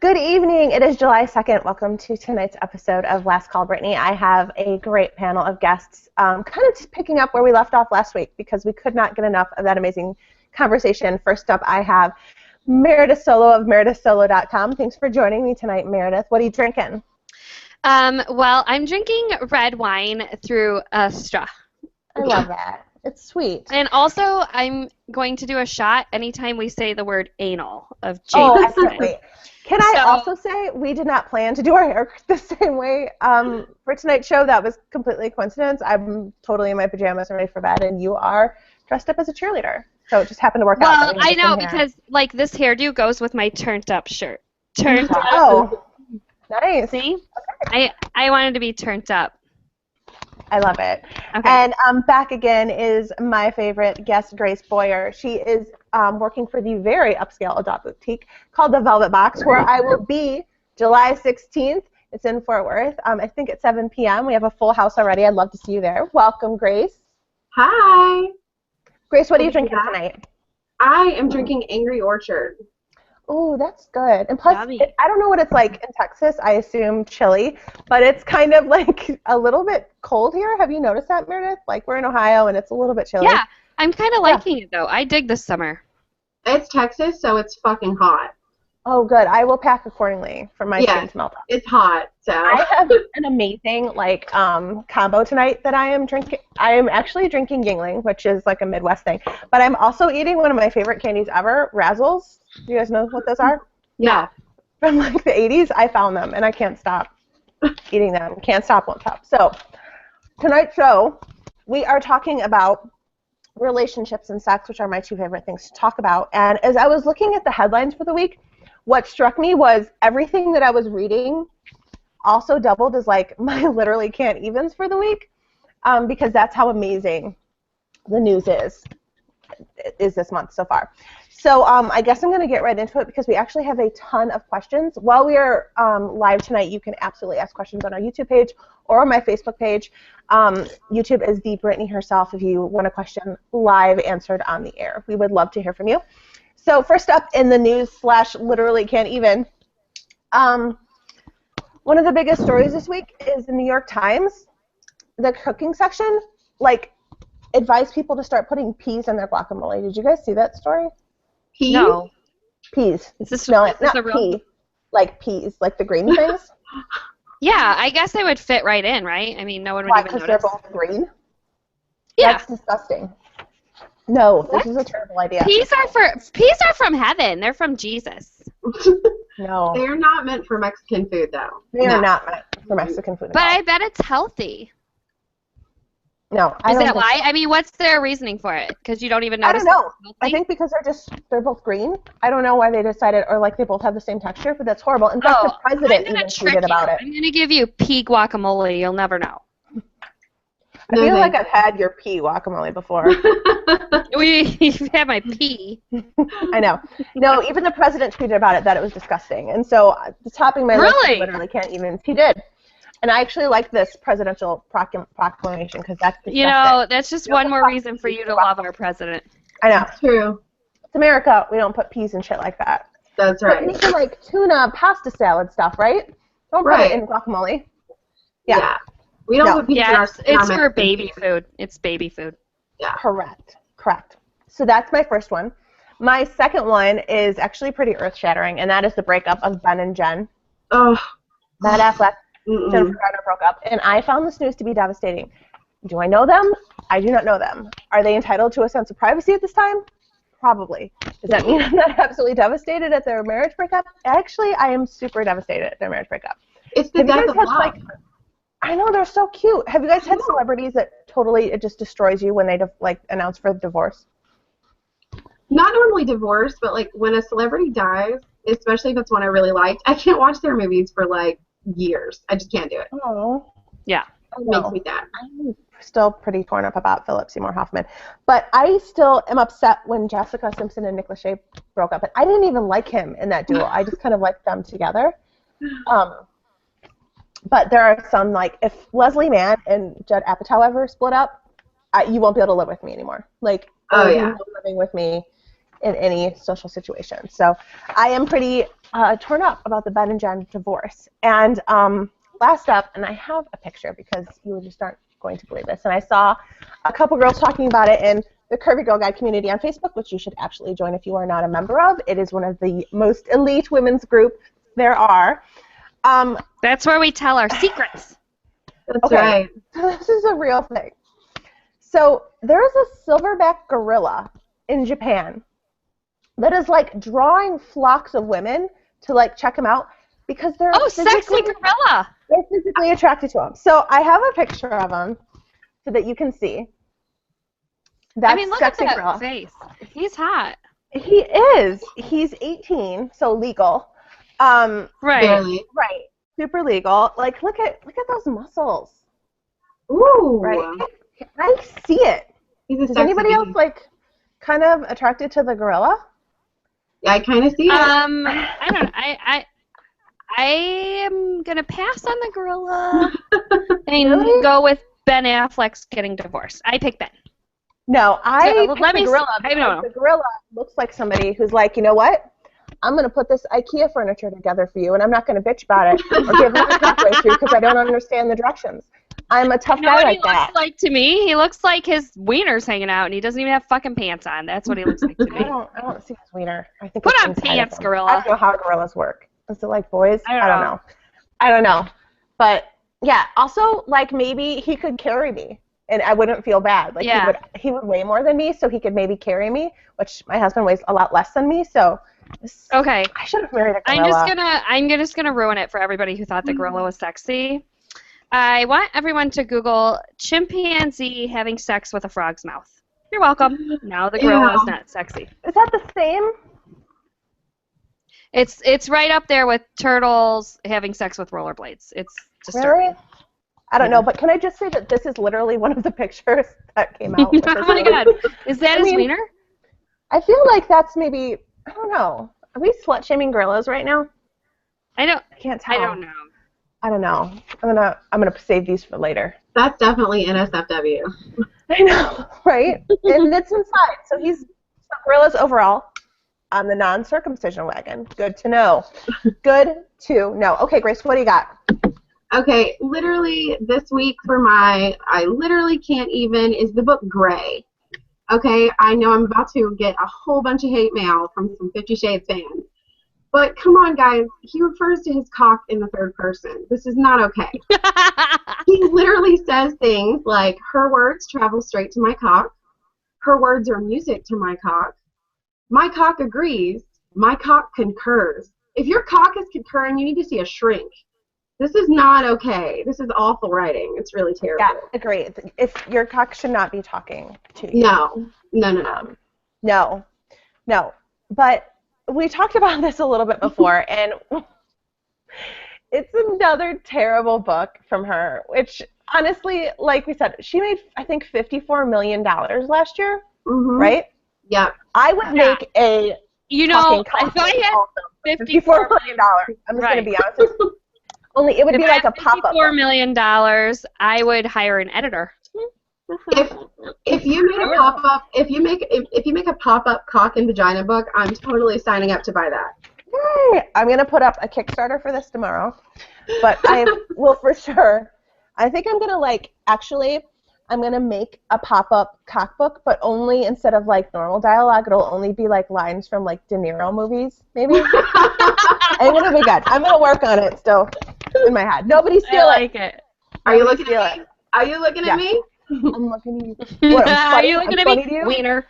Good evening. It is July 2nd. Welcome to tonight's episode of Last Call Brittany. I have a great panel of guests, kind of just picking up where we left off last week because we could not get enough of that amazing conversation. First up, I have Meredith Solo of meredithsolo.com. Thanks for joining me tonight, Meredith. What are you drinking? Well, I'm drinking red wine through a straw. I love that. It's sweet. And also, I'm going to do a shot anytime we say the word anal of Jameson. Oh, excellent. Can I also say we did not plan to do our hair the same way for tonight's show? That was completely a coincidence. I'm totally in my pajamas and ready for bed, and you are dressed up as a cheerleader. So it just happened to work out. Well, I know because like this hairdo goes with my turned up shirt. Turned up. Oh, nice. See? Okay. I wanted to be turned up. I love it. Okay. And back again is my favorite guest, Grace Boyer. She is working for the very upscale adult boutique called The Velvet Box, where I will be July 16th. It's in Fort Worth. I think at 7 p.m. We have a full house already. I'd love to see you there. Welcome, Grace. Hi. Grace, what are you drinking tonight? I am drinking Angry Orchard. Oh, that's good. And plus, Yummy. I don't know what it's like in Texas. I assume chilly, but it's kind of like a little bit cold here. Have you noticed that, Meredith? Like, we're in Ohio, and it's a little bit chilly. Yeah, I'm kind of liking it, though. I dig this summer. It's Texas, so it's fucking hot. Oh, good. I will pack accordingly for my skin to melt up. It's hot, so. I have an amazing, combo tonight that I am drinking. I am actually drinking Yingling, which is like a Midwest thing, but I'm also eating one of my favorite candies ever, Razzles. Do you guys know what those are? Yeah. From like the 80s, I found them, and I can't stop eating them. Can't stop, won't stop. So tonight's show, we are talking about relationships and sex, which are my two favorite things to talk about. And as I was looking at the headlines for the week, what struck me was everything that I was reading also doubled as like my literally can't evens for the week, because that's how amazing the news is this month so far. So I guess I'm going to get right into it because we actually have a ton of questions. While we are live tonight, you can absolutely ask questions on our YouTube page or on my Facebook page. YouTube is the Brittany herself if you want a question live answered on the air. We would love to hear from you. So first up in the news / literally can't even, one of the biggest stories this week is the New York Times, the cooking section, advised people to start putting peas in their guacamole. Did you guys see that story? Peas? No. Peas. Is this not a real... pea, like peas, like the green things. Yeah, I guess they would fit right in, right? I mean, no one would even notice. Because they're both green? Yeah. That's disgusting. No, this is a terrible idea. Peas are from heaven. They're from Jesus. No. They're not meant for Mexican food, though. They are not meant for Mexican food at But all. I bet it's healthy. No, I Is don't that think why? so. I mean, what's their reasoning for it? Because you don't even I notice. don't know. it's healthy? I think because they're both green. I don't know why they decided, or they both have the same texture, but that's horrible. In fact, the president even tweeted about it. I'm going to give you pea guacamole. You'll never know. I feel like I've had your pea guacamole before. You've had my pea. I know. No, even the president tweeted about it, that it was disgusting. And so the topping my list literally can't even. He did. And I actually like this presidential proclamation because that's disgusting. You know, that's just one more reason for you to love our president. I know. True. It's America. We don't put peas and shit like that. That's right. But you can tuna, pasta salad stuff, right? Don't put it in guacamole. Yeah. We don't put peas in our it's for baby food. It's baby food. Yeah. Correct. So that's my first one. My second one is actually pretty earth-shattering, and that is the breakup of Ben and Jen. Oh. Matt Affleck, Jennifer Garner broke up, and I found this news to be devastating. Do I know them? I do not know them. Are they entitled to a sense of privacy at this time? Probably. Does that mean I'm not absolutely devastated at their marriage breakup? Actually, I am super devastated at their marriage breakup. It's the death of love. I know, they're so cute. Have you guys had celebrities that totally, it just destroys you when they announce for divorce? Not normally divorce, but when a celebrity dies, especially if it's one I really liked, I can't watch their movies for years. I just can't do it. Oh. Yeah. It makes me sad. I'm still pretty torn up about Philip Seymour Hoffman. But I still am upset when Jessica Simpson and Nick Lachey broke up. And I didn't even like him in that duo. I just kind of liked them together. But there are some, if Leslie Mann and Judd Apatow ever split up, you won't be able to live with me anymore. You're living with me. in any social situation. So I am pretty torn up about the Ben and Jen divorce. And last up, and I have a picture because you just aren't going to believe this, and I saw a couple girls talking about it in the Curvy Girl Guide community on Facebook, which you should absolutely join if you are not a member of. It is one of the most elite women's groups there are. That's where we tell our secrets. That's right. This is a real thing. So there's a silverback gorilla in Japan that is like drawing flocks of women to like check him out because they're sexy gorilla. They're physically attracted to him. So I have a picture of him so that you can see. That's look sexy at that gorilla. face. He's hot. He is. He's 18, so legal. Right. Barely. Right. Super legal. Like look at those muscles. Ooh. Right. I see it. He's a Is sexy anybody else beast. like kind of attracted to the gorilla? Yeah, I kind of see it. I don't know. I am gonna pass on the gorilla and Really? go with Ben Affleck's getting divorced. I pick Ben. No, I So, picked let the me gorilla see. I don't because know. the gorilla looks like somebody who's like, you know what? I'm going to put this IKEA furniture together for you, and I'm not going to bitch about it or give it halfway through because I don't understand the directions. I'm a tough You know guy what like he that. looks like to me? He looks like his wiener's hanging out, and he doesn't even have fucking pants on. That's what he looks like to I me. don't see his wiener. I think Put it's on inside of pants, him. gorilla. I don't know how gorillas work. Is it like boys? I don't know. But yeah, also like maybe he could carry me and I wouldn't feel bad. Like Yeah. he would weigh more than me, so he could maybe carry me, which my husband weighs a lot less than me, so Okay. I should have married a gorilla. I'm just gonna ruin it for everybody who thought the gorilla was sexy. I want everyone to Google chimpanzee having sex with a frog's mouth. You're welcome. No, the gorilla is not sexy. Is that the same? It's right up there with turtles having sex with rollerblades. It's disturbing. Really? I don't know, but can I just say that this is literally one of the pictures that came out. With Oh my god. Is that his wiener? I feel like that's maybe, I don't know. Are we slut-shaming gorillas right now? I can't tell. I don't know. I don't know. I'm gonna save these for later. That's definitely NSFW. I know, right? And it's inside. So gorillas overall on the non-circumcision wagon. Good to know. Good to know. Okay, Grace, what do you got? Okay, literally this week for I literally can't even, is the book Gray. Okay, I know I'm about to get a whole bunch of hate mail from some 50 Shades fans. But come on, guys, he refers to his cock in the third person. This is not okay. He literally says things like, her words travel straight to my cock. Her words are music to my cock. My cock agrees. My cock concurs. If your cock is concurring, you need to see a shrink. This is not okay. This is awful writing. It's really terrible. Yeah, agree. If your cock should not be talking to you. No. But we talked about this a little bit before, and it's another terrible book from her, which honestly, like we said, she made, I think, $54 million last year, right? Yeah. I would make a if I had $54 million. I'm just going to be honest with you. Only it would be like a pop-up. $54 million, I would hire an editor. If you make a pop-up, if you make a pop-up cock and vagina book, I'm totally signing up to buy that. Yay! I'm gonna put up a Kickstarter for this tomorrow, but I will for sure. I think I'm gonna I'm gonna make a pop-up cock book, but only instead of like normal dialogue, it'll only be like lines from like De Niro movies, maybe. I'm gonna be good. I'm gonna work on it still in my head. Nobody steal it. Are you looking at me? Are you looking at me? I'm looking at you. What, Are you looking at me? To you? Wiener.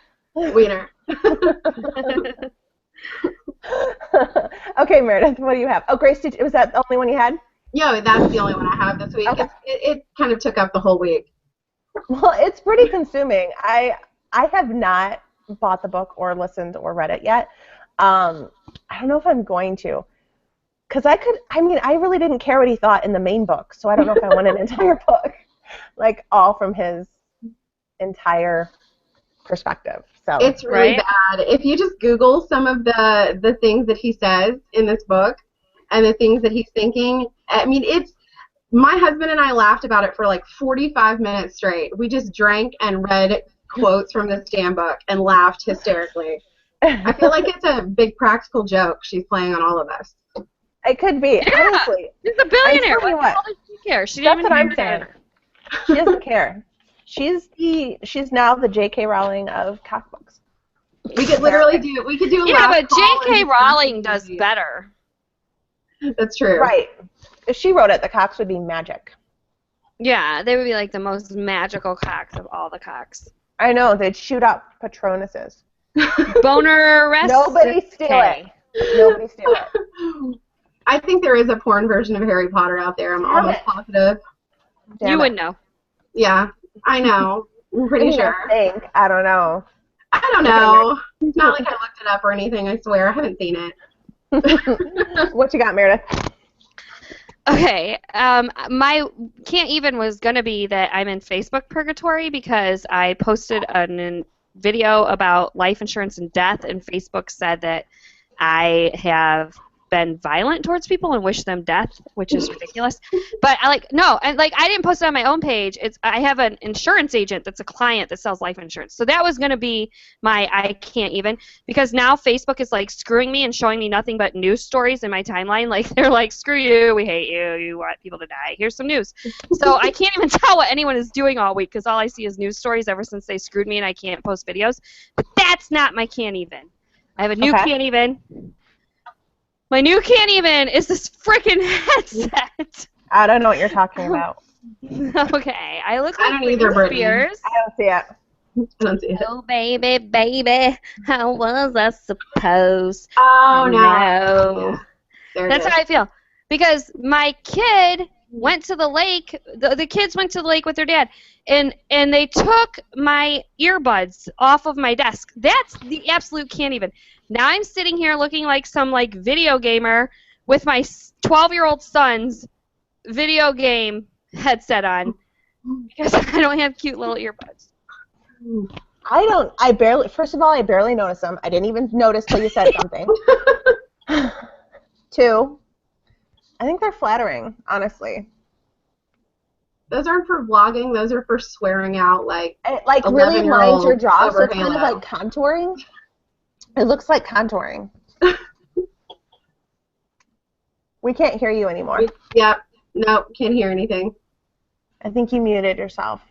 Okay, Meredith, what do you have? Oh, Grace, was that the only one you had? Yeah, that's the only one I have this week. Okay. It kind of took up the whole week. Well, it's pretty consuming. I have not bought the book or listened or read it yet. I don't know if I'm going to. Because I really didn't care what he thought in the main book, so I don't know if I want an entire book, like all from his entire perspective. So it's really bad. If you just Google some of the things that he says in this book and the things that he's thinking, I mean, my husband and I laughed about it for like 45 minutes straight. We just drank and read quotes from this damn book and laughed hysterically. I feel like it's a big practical joke she's playing on all of us. It could be. Yeah. Honestly. She's a billionaire. I tell you What the hell does she care? She That's didn't what even I'm saying. She doesn't care. She's now the J.K. Rowling of cockbooks. We could literally do a Yeah, last but call and J.K. do Rowling something. does better. That's true. Right. If she wrote it, the cocks would be magic. Yeah, they would be like the most magical cocks of all the cocks. I know. They'd shoot up Patronuses. Boner rest. Nobody steal it. Nobody steal it. I think there is a porn version of Harry Potter out there. I'm almost positive. You would know. Yeah, I know. I'm pretty sure. I don't know. I don't know. It's not like I looked it up or anything, I swear. I haven't seen it. What you got, Meredith? Okay, my can't even was gonna be that I'm in Facebook purgatory because I posted a video about life insurance and death, and Facebook said that I have been violent towards people and wish them death, which is ridiculous. But I didn't post it on my own page. I have an insurance agent that's a client that sells life insurance. So that was going to be my I can't even, because now Facebook is like screwing me and showing me nothing but news stories in my timeline. Like they're like, screw you, we hate you, you want people to die. Here's some news. So I can't even tell what anyone is doing all week because all I see is news stories ever since they screwed me and I can't post videos. But that's not my can't even. I have a new can't even. My new can't even is this freaking headset. I don't know what you're talking about. Okay, I look like don't either, Britney Brittany. Spears. I don't see it. I don't see it. Oh baby, baby, how was I supposed? Oh, no. No. There it That's is. how I feel because my kid went to the lake. The kids went to the lake with their dad, and they took my earbuds off of my desk. That's the absolute can't even. Now I'm sitting here looking like some like video gamer with my 12-year-old son's video game headset on because I don't have cute little earbuds. First of all, I barely noticed them. I didn't even notice till you said something. 2, I think they're flattering, honestly. Those aren't for vlogging. Those are for swearing out like It really lines your jaw, so over it's kind of Halo. like contouring. It looks like contouring. We can't hear you anymore. Yep. Nope. Can't hear anything. I think you muted yourself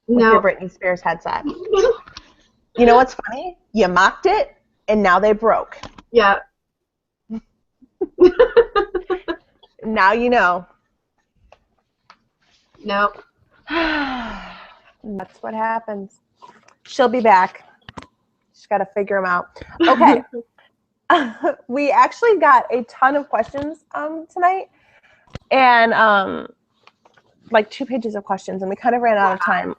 with your No. Britney Spears headset. You know what's funny? You mocked it, and now they broke. Yeah. Now you know. Nope. That's what happens. She'll be back. Just got to figure them out. Okay. We actually got a ton of questions tonight, and like 2 pages of questions, and we kind of ran out of time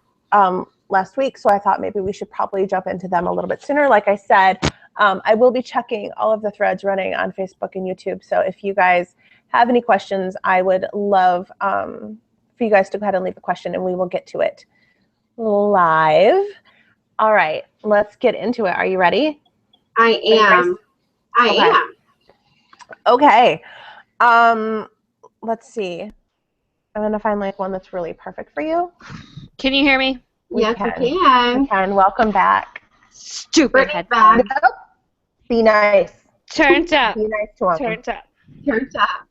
last week, so I thought maybe we should probably jump into them a little bit sooner. Like I said, I will be checking all of the threads running on Facebook and YouTube, so if you guys have any questions, I would love for you guys to go ahead and leave a question, and we will get to it live. All right, let's get into it. Are you ready? I am. I am. Okay. Let's see. I'm going to find like one that's really perfect for you. Can you hear me? Yes, can. I can. We can. Welcome back. Stupid Brittany's headphones. back. Nope. Be nice. Turned up. Be nice to them. Turned up. Turns up.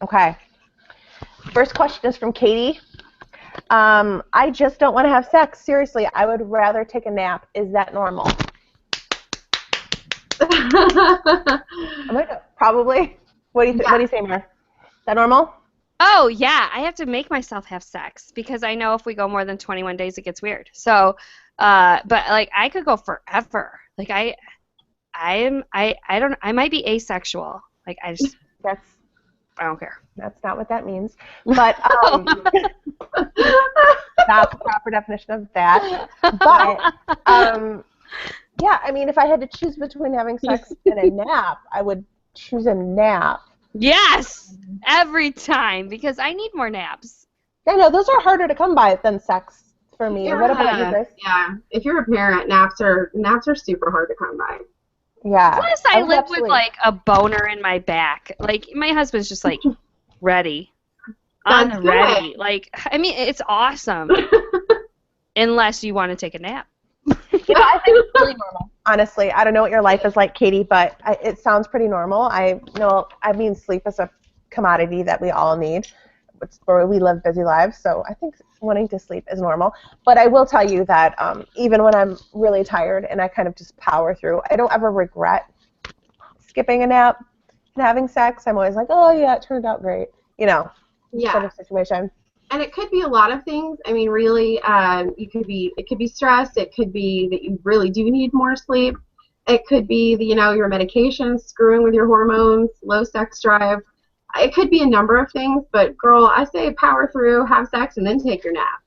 Okay. First question is from Katie. I just don't want to have sex. Seriously, I would rather take a nap. Is that normal? Probably. What do you say, Mar? Is that normal? Oh, yeah. I have to make myself have sex because I know if we go more than 21 days, it gets weird. So, but like I could go forever. Like I might be asexual. Like I don't care. That's not what that means. But not the proper definition of that. But yeah, I mean, if I had to choose between having sex and a nap, I would choose a nap. Yes, every time because I need more naps. I know those are harder to come by than sex for me. Yeah. What about you, Chris? Yeah. If you're a parent, naps are super hard to come by. Yeah. Plus, I live with like a boner in my back. Like my husband's just like ready, That's ready. Like I mean, it's awesome. Unless you want to take a nap. I think it's really normal. Honestly, I don't know what your life is like, Katie, but it sounds pretty normal. Sleep is a commodity that we all need. We live busy lives, so I think wanting to sleep is normal. But I will tell you that even when I'm really tired and I kind of just power through, I don't ever regret skipping a nap and having sex. I'm always like, oh yeah, it turned out great, sort of situation. And it could be a lot of things. I mean, really, it could be stress. It could be that you really do need more sleep. It could be that, your medications screwing with your hormones, low sex drive. It could be a number of things, but girl, I say power through, have sex, and then take your nap.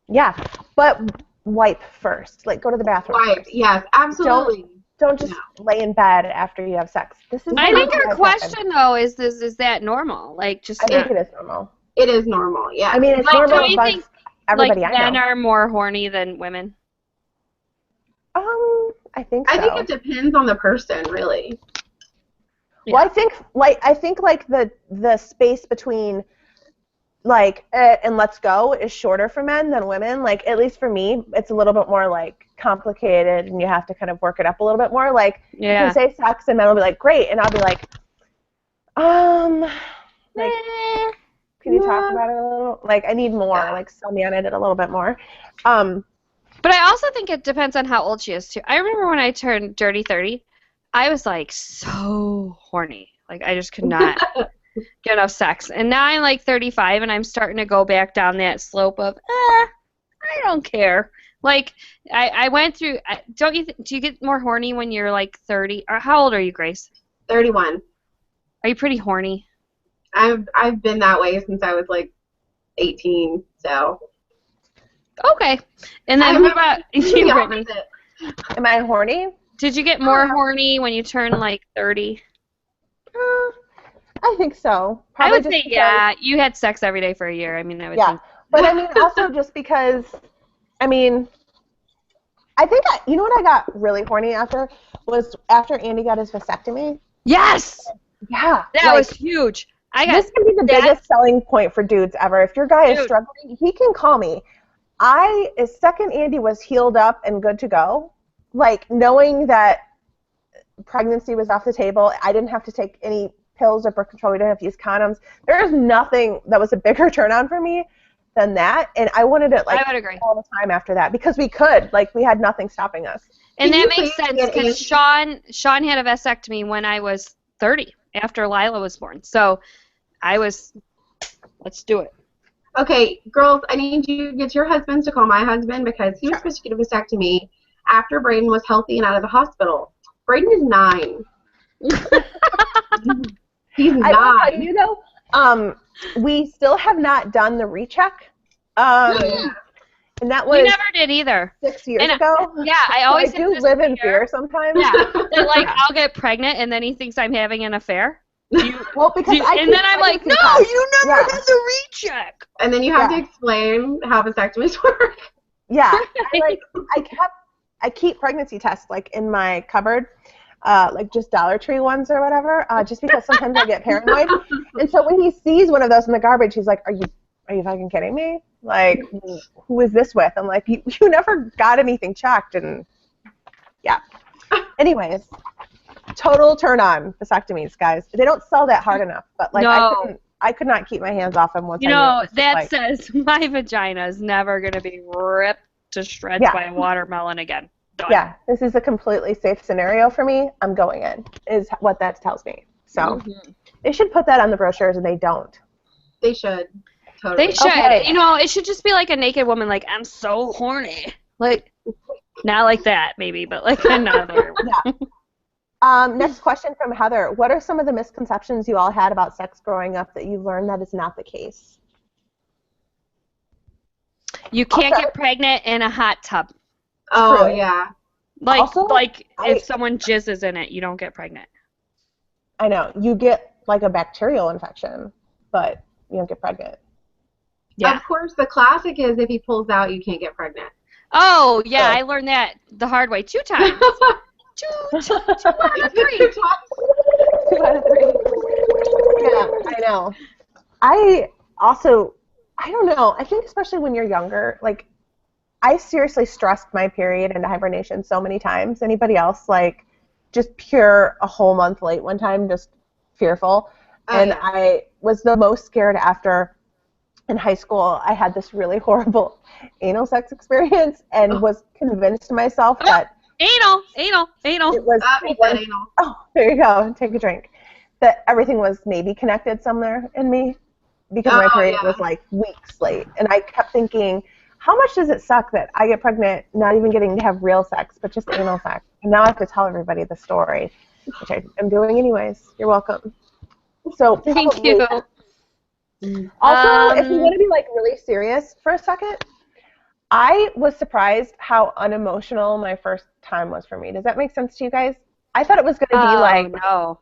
Yeah, but wipe first. Like, go to the bathroom. Wipe, first. yes, absolutely. Don't just lay in bed after you have sex. I think our question, though, is that normal? Like, just I think it is normal. It is normal, yeah. I mean, it's normal amongst everybody I know. Men are more horny than women? I think so. I think it depends on the person, really. Well, I think the space between and let's go is shorter for men than women. Like, at least for me, it's a little bit more complicated, and you have to kind of work it up a little bit more. Like, you can say sex, and men will be like, great, and I'll be like, can you talk about it a little? Like, I need more. Like, sell me on it a little bit more. But I also think it depends on how old she is too. I remember when I turned dirty 30. I was so horny. Like, I just could not get enough sex. And now I'm 35 and I'm starting to go back down that slope of, I don't care. Like, I went through, do you get more horny when you're 30? Or how old are you, Grace? 31. Are you pretty horny? I've been that way since I was 18, so. Okay. And then what about you, Brittany? Am I horny? Did you get more horny when you turned 30? I think so. Probably I would say, you had sex every day for a year. I mean, I would think. But I mean, also just because, I think you know what I got really horny after was after Andy got his vasectomy. Yes! Yeah. That was huge. This can be the biggest selling point for dudes ever. If your guy is struggling, he can call me. Second Andy was healed up and good to go, knowing that pregnancy was off the table, I didn't have to take any pills or birth control, we didn't have to use condoms. There is nothing that was a bigger turn on for me than that, and I wanted it I would agree. all the time after that because we could, we had nothing stopping us. And that makes sense because Sean had a vasectomy when I was 30 after Lila was born. So let's do it. Okay, girls, I need you to get your husbands to call my husband because he was supposed to get a vasectomy after Braden was healthy and out of the hospital. Braden is 9. He's 9. I will tell you though, we still have not done the recheck. And that was we never did either. 6 years ago. Yeah, I always do live in fear sometimes. Yeah, that, I'll get pregnant and then he thinks I'm having an affair. And then I'm like, no, you never had the recheck. And then you have to explain how vasectomies work. Yeah, I keep pregnancy tests in my cupboard, just Dollar Tree ones or whatever, just because sometimes I get paranoid. And so when he sees one of those in the garbage, he's like, "Are you fucking kidding me? Who is this with?" I'm like, "You never got anything checked," and yeah. Anyways. Total turn on vasectomies, guys. They don't sell that hard enough, but no. I could not keep my hands off them once. That says my vagina is never gonna be ripped to shreds by a watermelon again. Done. Yeah, this is a completely safe scenario for me. I'm going in, is what that tells me. So they should put that on the brochures, and they don't. They should. Totally. They should. Okay. It should just be a naked woman, I'm so horny. Not like that, maybe, but another. Yeah. Next question from Heather. What are some of the misconceptions you all had about sex growing up that you've learned that is not the case? You can't get pregnant in a hot tub. Oh, True. yeah. If someone jizzes in it, you don't get pregnant. I know. You get, a bacterial infection, but you don't get pregnant. Yeah. Of course, the classic is if he pulls out, you can't get pregnant. Oh, yeah, I learned that the hard way 2 times. Two out of 3. 2 out of 3. Yeah, I know. I don't know. I think especially when you're younger, I seriously stressed my period into hibernation so many times. Anybody else, like, just pure a whole month late one time, just fearful. And yeah. I was the most scared after in high school. I had this really horrible anal sex experience and was convinced myself that Anal. it was, He said anal. oh, there you go, take a drink, that everything was maybe connected somewhere in me because my period was like weeks late. And I kept thinking, how much does it suck that I get pregnant not even getting to have real sex, but just anal sex? And now I have to tell everybody the story, which I am doing anyways. You're welcome. So Thank you. Also, if you want to be like really serious for a second, I was surprised how unemotional my first time was for me. Does that make sense to you guys? I thought it was going to be like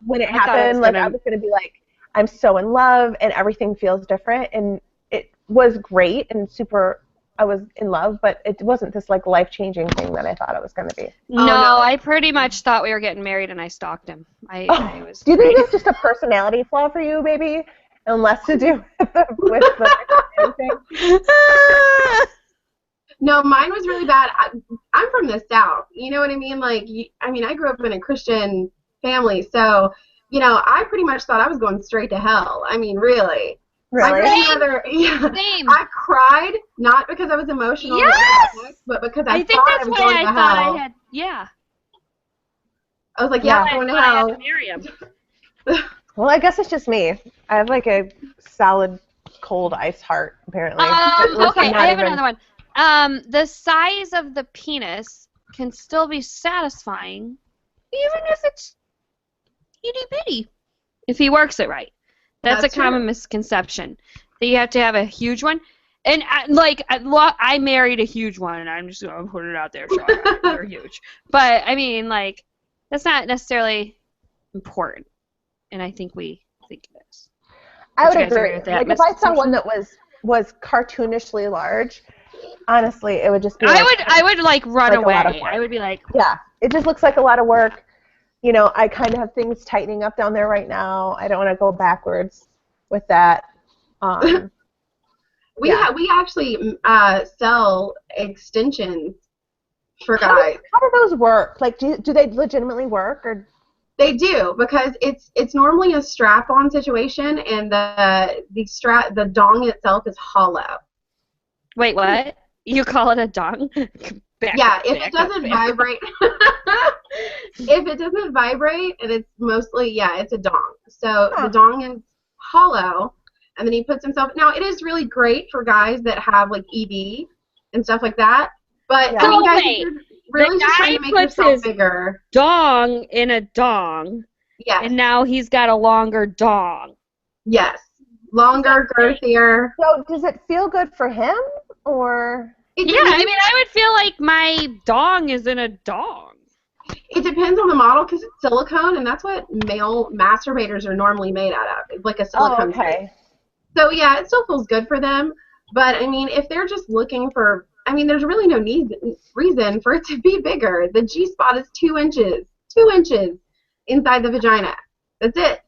when it happened, like I was going to be like, I'm so in love and everything feels different, and it was great and super. I was in love, but it wasn't this like life-changing thing that I thought it was going to be. No, I pretty much thought we were getting married, and I stalked him. I was. Do you think it's just a personality flaw for you, baby, and less to do with the thing? No, mine was really bad. I'm from the South. You know what I mean? Like, I grew up in a Christian family, so I pretty much thought I was going straight to hell. I mean, really. Really? Same. I cried not because I was emotional, but because I thought I was going to hell. I was like, I'm going to hell. To marry him. Well, I guess it's just me. I have like a solid, cold ice heart, apparently. Okay, I have another one. The size of the penis can still be satisfying, even if it's itty bitty, if he works it right. That's a common misconception. That you have to have a huge one. And, I married a huge one, and I'm just going to put it out there. Sean, they're huge. But, I mean, like, that's not necessarily important. And I think we think it is. I would agree. Like, if I saw one that was cartoonishly large, honestly, it would just be I would like, run away. I would be like... Yeah, it just looks like a lot of work. I kind of have things tightening up down there right now. I don't want to go backwards with that. We actually sell extensions for guys. How do those work? Like, do they legitimately work, or? They do, because it's normally a strap-on situation, and the dong itself is hollow. Wait, what? You call it a dong? If it doesn't vibrate, if it doesn't vibrate, and it's mostly, it's a dong. So the dong is hollow, and then he puts himself. Now, it is really great for guys that have like ED and stuff like that. But I mean, guys, if you're really just trying to make yourself bigger. Dong in a dong. Yes. And now he's got a longer dong. Yes. Longer, girthier. So does it feel good for him, or? I would feel like my dong is in a dong. It depends on the model, because it's silicone, and that's what male masturbators are normally made out of. It's like a silicone. Oh, okay. So, it still feels good for them. But, I mean, if they're just looking for, there's really no reason for it to be bigger. The G-spot is 2 inches. 2 inches inside the vagina. That's it.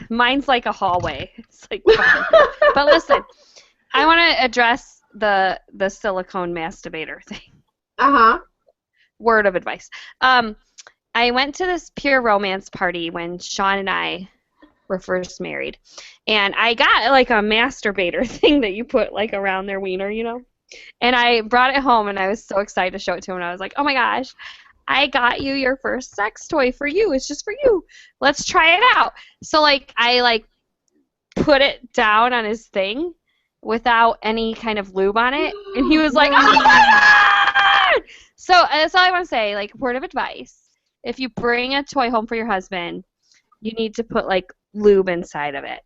Mine's like a hallway. It's like fun. But listen, I want to address the silicone masturbator thing. Word of advice. I went to this pure romance party when Sean and I were first married, and I got like a masturbator thing that you put like around their wiener, and I brought it home, and I was so excited to show it to him, and I was like, oh my gosh, I got you your first sex toy for you. It's just for you. Let's try it out. So I put it down on his thing without any kind of lube on it, and he was like, oh my God! So that's all I want to say, like, word of advice. If you bring a toy home for your husband, you need to put like lube inside of it.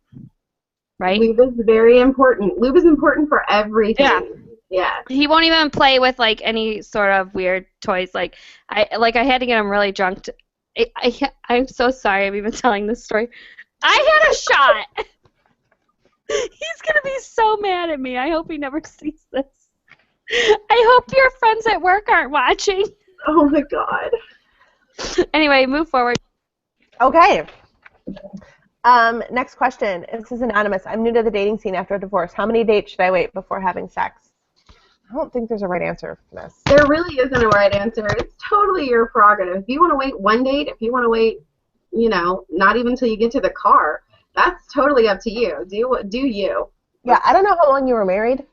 Right? Lube is very important. Lube is important for everything. Yeah. He won't even play with like any sort of weird toys. Like I had to get him really drunk. I'm so sorry. I'm even telling this story. I had a shot. He's gonna be so mad at me. I hope he never sees this. I hope your friends at work aren't watching. Oh my God. Anyway, move forward. Okay. Next question. This is anonymous. I'm new to the dating scene after a divorce. How many dates should I wait before having sex? I don't think there's a right answer for this. There really isn't a right answer. It's totally your prerogative. If you want to wait one date, if you want to wait, not even until you get to the car, that's totally up to you. Do you? Yeah, I don't know how long you were married,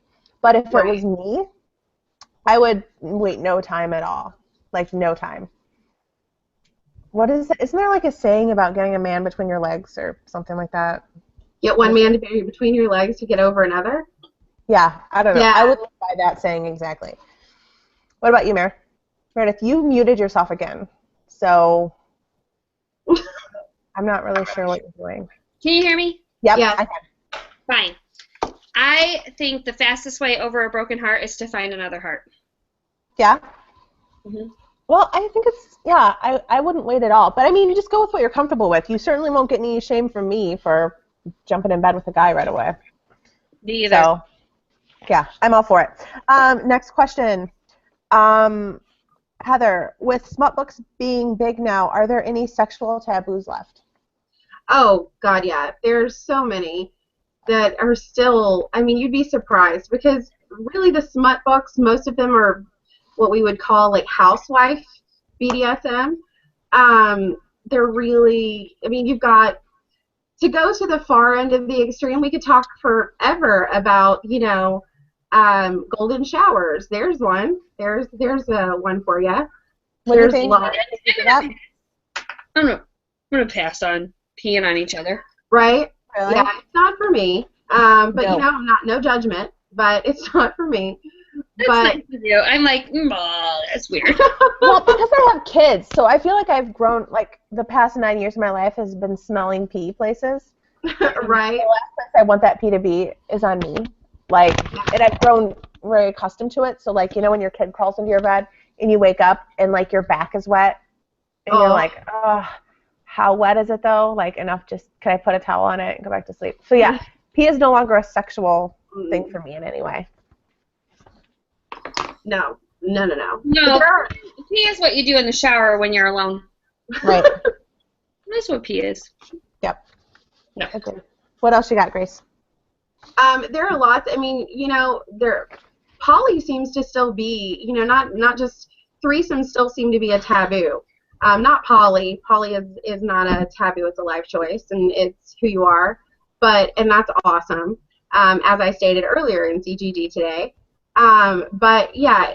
but if Right. it was me, I would wait no time at all. Like, no time. What is it? Isn't there like a saying about getting a man between your legs or something like that? Get one man to be between your legs to get over another? Yeah, I don't know. Yeah. I would live by that saying exactly. What about you, Meredith, you muted yourself again, so I'm not really sure what you're doing. Can you hear me? Yep, Yes. I can. Fine. I think the fastest way over a broken heart is to find another heart. Yeah? Mm-hmm. Well, I think it's, yeah, I wouldn't wait at all. But, I mean, you just go with what you're comfortable with. You certainly won't get any shame from me for jumping in bed with a guy right away. Me either. So, yeah, I'm all for it. Next question. Heather, with smut books being big now, are there any sexual taboos left? Oh, God, yeah. There's so many that are still, I mean, you'd be surprised because really the smut books, most of them are what we would call like housewife BDSM. They're really, I mean, you've got to go to the far end of the extreme. We could talk forever about, golden showers. There's one. There's a one for you. What do you There's think? lots. I'm gonna pass on peeing on each other. Right? Really? Yeah, it's not for me. But No. I'm not, no judgment, but it's not for me. That's But nice of you. I'm like, that's weird. Well, because I have kids, so I feel like I've grown, like, the past 9 years of my life has been smelling pee places. right? The last place I want that pee to be is on me. Like, and I've grown very accustomed to it. So, like, when your kid crawls into your bed and you wake up and, like, your back is wet and you're like, oh, how wet is it, though? Like, enough just, can I put a towel on it and go back to sleep? So, yeah, pee is no longer a sexual thing for me in any way. No. No, But there are- pee is what you do in the shower when you're alone. Right. That's what pee is. Yep. No. Okay. What else you got, Grace? There are lots. I mean, poly seems to still be, not just threesomes still seem to be a taboo. Not poly. Poly is not a taboo. It's a life choice, and it's who you are. And that's awesome. As I stated earlier in CGG today. But yeah,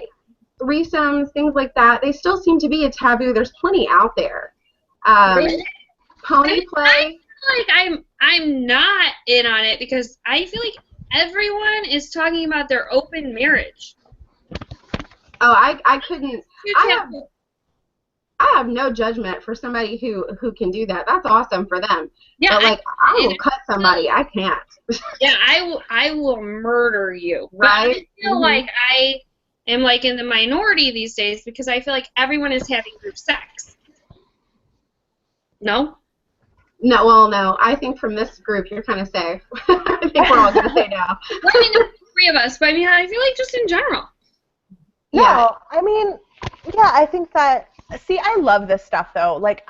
threesomes, things like that, they still seem to be a taboo. There's plenty out there. Pony play. Like I'm not in on it because I feel like everyone is talking about their open marriage. Oh, I couldn't. I have no judgment for somebody who can do that. That's awesome for them. Yeah, but I will cut somebody. I can't. Yeah, I will murder you. Right? But I feel like I am like in the minority these days because I feel like everyone is having group sex. No? No, well, no. I think from this group, you're kind of safe. I think we're all going to say no. Well, I mean, there's three of us, but I mean, I feel like just in general. No, Yeah. I mean, yeah, I think that, see, I love this stuff, though. Like,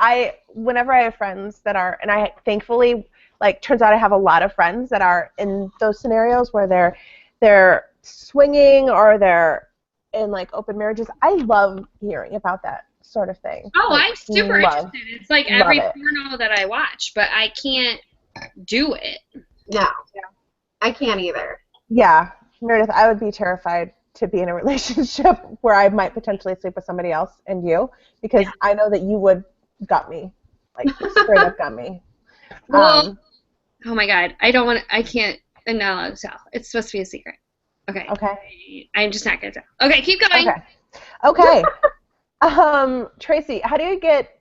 whenever I have friends that are, and I thankfully, like, turns out I have a lot of friends that are in those scenarios where they're swinging or they're in, like, open marriages. I love hearing about that sort of thing. Oh, Like, I'm super love- interested. It's like every love it. porno that I watch, but I can't do it. No. I can't either. Yeah, Meredith, I would be terrified to be in a relationship where I might potentially sleep with somebody else and you, because I know that you would gut me, like straight up gut me. Well, oh my God, I can't, I'm not allowed to tell. It's supposed to be a secret. Okay. Okay. I'm just not going to tell. Okay, keep going. Okay. Tracy, how do you get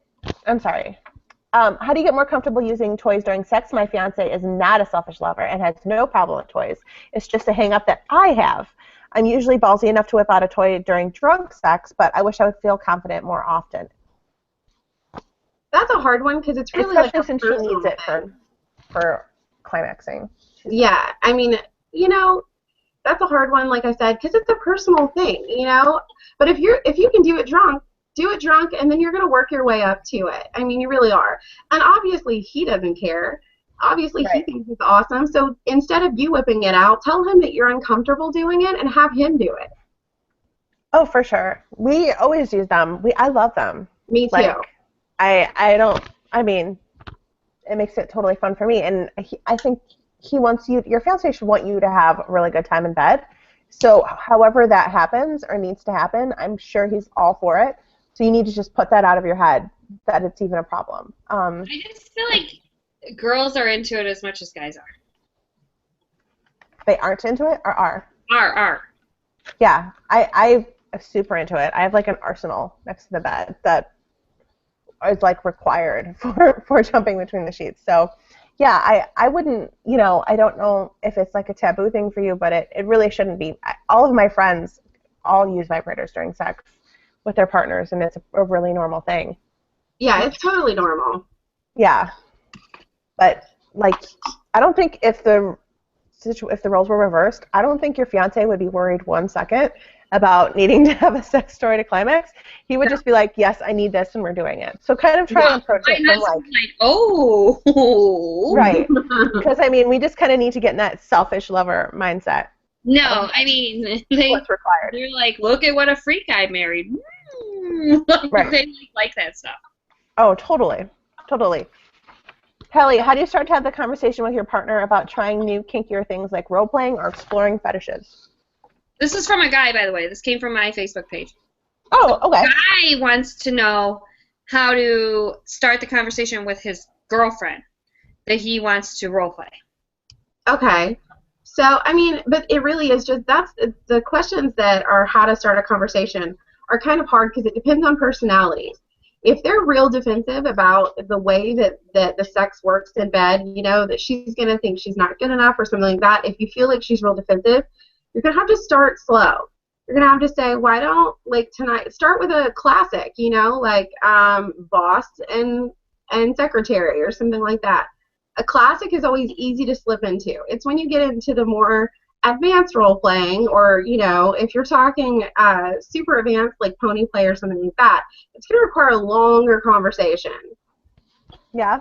more comfortable using toys during sex? My fiance is not a selfish lover and has no problem with toys. It's just a hang-up that I have. I'm usually ballsy enough to whip out a toy during drunk sex, but I wish I would feel confident more often. That's a hard one because it's really Especially like a since she personal needs it thing. for climaxing. Yeah, I mean, that's a hard one, like I said, because it's a personal thing, But if you can do it drunk, and then you're going to work your way up to it. I mean, you really are. And obviously, he doesn't care. Obviously, Right. he thinks it's awesome. So instead of you whipping it out, tell him that you're uncomfortable doing it and have him do it. Oh, for sure. We always use them. I love them. Me Like, too. I don't, I mean, it makes it totally fun for me. And I think he wants you, your fiance should want you to have a really good time in bed. So however that happens or needs to happen, I'm sure he's all for it. So you need to just put that out of your head that it's even a problem. I just feel like girls are into it as much as guys are. They aren't into it or are? Are. Yeah, I'm super into it. I have like an arsenal next to the bed that is like required for jumping between the sheets. So yeah, I wouldn't, I don't know if it's like a taboo thing for you, but it really shouldn't be. All of my friends all use vibrators during sex with their partners, and it's a really normal thing. Yeah, it's totally normal. Yeah, but like, I don't think if the roles were reversed, I don't think your fiance would be worried 1 second about needing to have a sex story to climax. He would just be like, yes, I need this, and we're doing it. So kind of try and approach it from like, oh. Right. Because, I mean, we just kind of need to get in that selfish lover mindset. No, I mean, What's required. they're like, look at what a freak I married. Right. They like that stuff. Oh, totally. Totally. Kelly, how do you start to have the conversation with your partner about trying new kinkier things like role-playing or exploring fetishes? This is from a guy, by the way. This came from my Facebook page. Oh, okay. The guy wants to know how to start the conversation with his girlfriend that he wants to role play. Okay. So, I mean, but it really is just, that's the questions that are how to start a conversation are kind of hard because it depends on personalities. If they're real defensive about the way that the sex works in bed, that she's going to think she's not good enough or something like that, if you feel like she's real defensive, you're going to have to start slow. You're going to have to say, why don't, like, tonight, start with a classic, like boss and secretary or something like that. A classic is always easy to slip into. It's when you get into the more advanced role playing, or if you're talking super advanced like pony play or something like that, it's going to require a longer conversation. Yeah.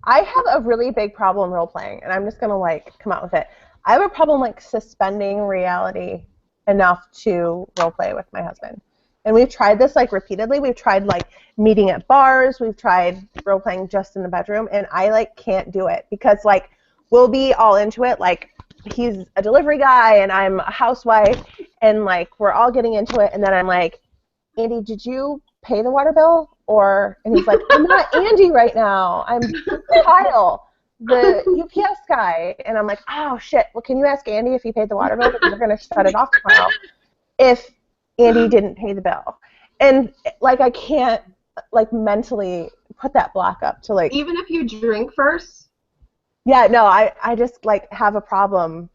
I have a really big problem role playing, and I'm just going to like come out with it. I have a problem like suspending reality enough to role play with my husband. And we've tried this like repeatedly. We've tried like meeting at bars. We've tried role playing just in the bedroom, and I like can't do it because like we'll be all into it. Like he's a delivery guy and I'm a housewife, and like we're all getting into it, and then I'm like, Andy, did you pay the water bill? And he's like, I'm not Andy right now. I'm Kyle, the UPS guy. And I'm like, oh shit. Well, can you ask Andy if he paid the water bill because we're gonna shut it off tomorrow if Andy didn't pay the bill. And like I can't like mentally put that block up to like, even if you drink first. Yeah, no, I just like have a problem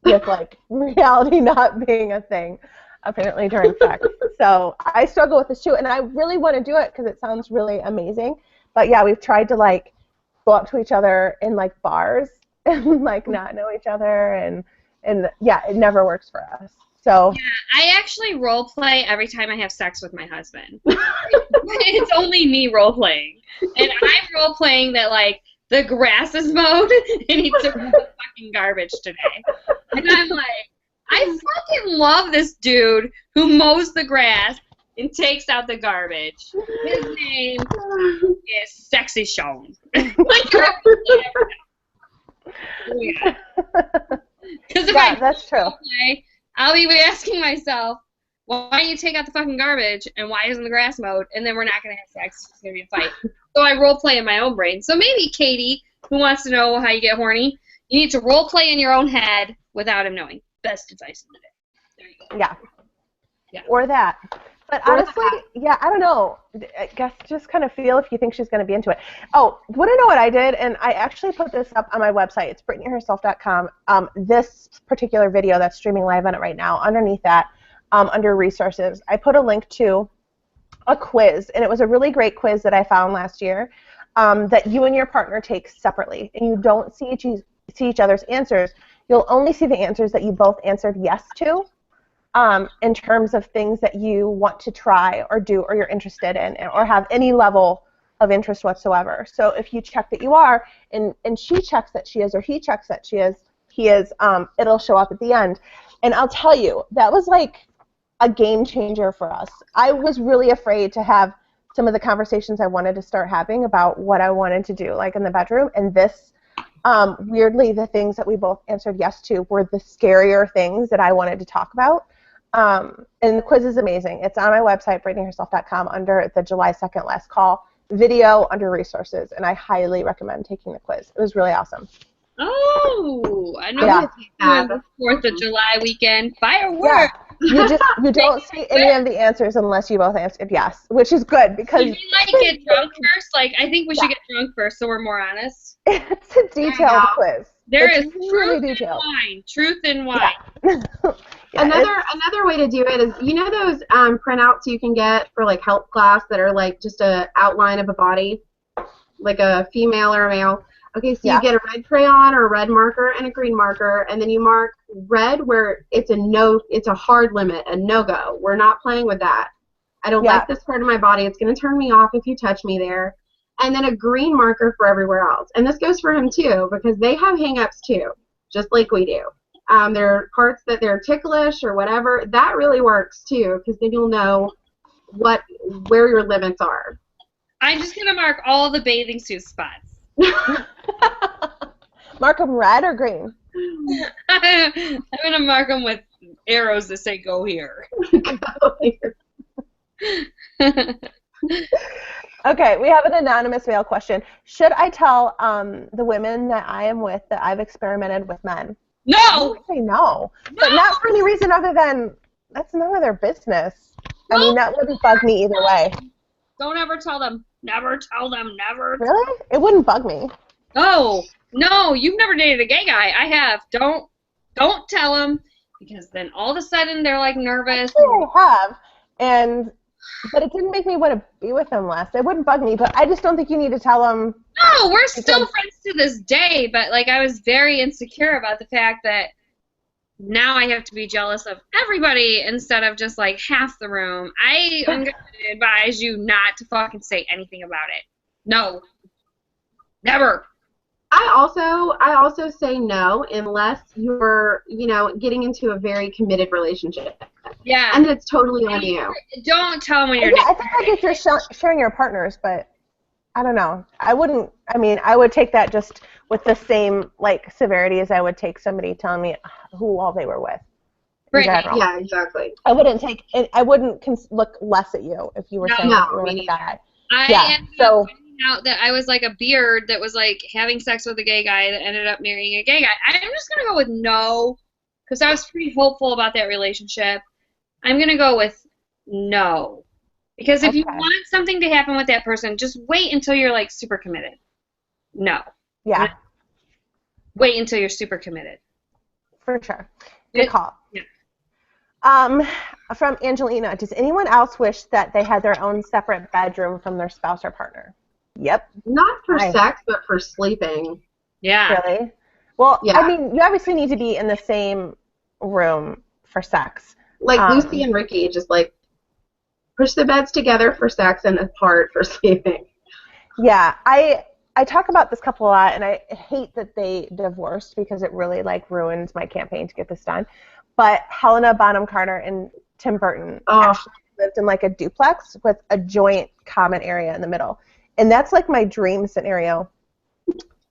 with like reality not being a thing apparently during sex. So I struggle with this too, and I really want to do it because it sounds really amazing. But yeah, we've tried to like go up to each other in like bars and like not know each other, and yeah, it never works for us. So yeah, I actually role play every time I have sex with my husband. It's only me role playing, and I'm role playing that like the grass is mowed and he took the fucking garbage today. And I'm like, I fucking love this dude who mows the grass and takes out the garbage. His name is Sexy Sean. Yeah. Yeah, that's true. Play, I'll be asking myself, why don't you take out the fucking garbage and why isn't the grass mowed? And then we're not going to have sex. It's going to be a fight. So I role play in my own brain. So maybe Katie, who wants to know how you get horny, you need to role play in your own head without him knowing. Best advice of the day. There you go. Yeah. Yeah. Or that. But honestly, yeah, I don't know. I guess just kind of feel if you think she's going to be into it. Oh, want to know what I did? And I actually put this up on my website. It's BrittanyHerself.com. This particular video that's streaming live on it right now, underneath that, under resources, I put a link to a quiz, and it was a really great quiz that I found last year that you and your partner take separately, and you don't see each other's answers. You'll only see the answers that you both answered yes to. In terms of things that you want to try or do or you're interested in or have any level of interest whatsoever. So if you check that you are and she checks that she is or he checks that he is, it'll show up at the end. And I'll tell you, that was like a game changer for us. I was really afraid to have some of the conversations I wanted to start having about what I wanted to do, like in the bedroom, and this, weirdly, the things that we both answered yes to were the scarier things that I wanted to talk about. And the quiz is amazing. It's on my website, BrittanyHerself.com, under the July 2nd last call video under resources, and I highly recommend taking the quiz. It was really awesome. Oh, I know. Yeah. Doing the 4th of July weekend. Fireworks! Yeah. You don't see any of the answers unless you both answered yes, which is good because Should we like get drunk first? Like, I think we should get drunk first so we're more honest. it's a detailed quiz. There it's is really truth detailed. in wine. Truth in wine. Yeah, Another way to do it is, you know those printouts you can get for like health class that are like just a outline of a body, like a female or a male. Okay, so you get a red crayon or a red marker and a green marker, and then you mark red where it's a hard limit, a no-go. We're not playing with that. I don't like this part of my body. It's going to turn me off if you touch me there. And then a green marker for everywhere else. And this goes for him too, because they have hang-ups too, just like we do. There are parts that they're ticklish or whatever. That really works too, because then you'll know where your limits are. I'm just going to mark all the bathing suit spots. Mark them red or green? I'm going to mark them with arrows that say go here. Go here. Okay, we have an anonymous mail question. Should I tell the women that I am with that I've experimented with men? No! I would say no. But not for any reason other than that's none of their business. I mean, that wouldn't bug me either way. Don't ever tell them. Never tell them. Never. Really? It wouldn't bug me. Oh, no, you've never dated a gay guy. I have. Don't tell them, because then all of a sudden they're like nervous. Actually, I have, but it didn't make me want to be with him less. It wouldn't bug me, but I just don't think you need to tell him. No, we're still friends to this day, but like I was very insecure about the fact that now I have to be jealous of everybody instead of just like half the room. I am going to advise you not to fucking say anything about it. No. Never. I also say no unless you're, getting into a very committed relationship. Yeah. And it's totally on you. Don't tell them when you're I think like if you're sharing your partners, but I don't know. I would take that just with the same like severity as I would take somebody telling me who all they were with. Right. Yeah, exactly. I wouldn't look less at you if you were saying you were with a guy. I ended up finding out that I was like a beard that was like having sex with a gay guy that ended up marrying a gay guy. I'm just going to go with no, because I was pretty hopeful about that relationship. I'm going to go with no. Because if you want something to happen with that person, just wait until you're like super committed. No. Yeah. Wait until you're super committed. For sure. Good call. Yeah. From Angelina, does anyone else wish that they had their own separate bedroom from their spouse or partner? Yep. Not for sex, but for sleeping. Yeah. Really? Well, yeah. I mean, you obviously need to be in the same room for sex. Like Lucy and Ricky, just like push the beds together for sex and apart for sleeping. Yeah, I talk about this couple a lot, and I hate that they divorced because it really like ruined my campaign to get this done. But Helena Bonham Carter and Tim Burton actually lived in like a duplex with a joint common area in the middle, and that's like my dream scenario.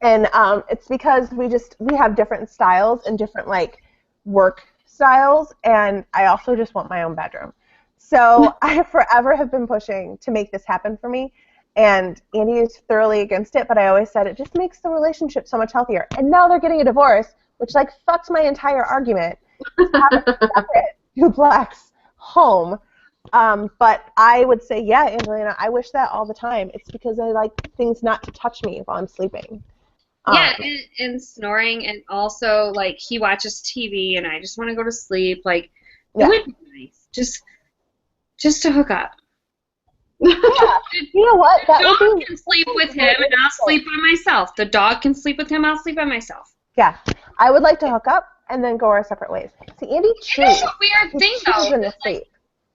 And it's because we have different styles and different like work styles, and I also just want my own bedroom. So I forever have been pushing to make this happen for me, and Andy is thoroughly against it, but I always said it just makes the relationship so much healthier. And now they're getting a divorce, which like fucks my entire argument. Separate duplex home. But I would say, yeah, Angelina, I wish that all the time. It's because I like things not to touch me while I'm sleeping. Yeah, and snoring, and also like he watches TV, and I just want to go to sleep. Like it would be nice, just to hook up. Yeah. You know what? The dog can sleep with him, and I'll sleep by myself. The dog can sleep with him, I'll sleep by myself. Yeah, I would like to hook up and then go our separate ways. See, Andy chews. It's a weird thing, though. In the sleep.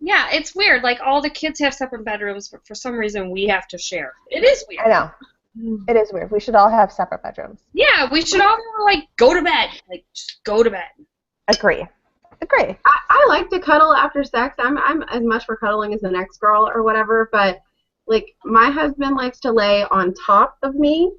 Yeah, it's weird. Like all the kids have separate bedrooms, but for some reason we have to share. It is weird. I know. It is weird. We should all have separate bedrooms. Yeah, we should all like go to bed. Like just go to bed. Agree. agree. I like to cuddle after sex. I'm as much for cuddling as the next girl or whatever, but like my husband likes to lay on top of me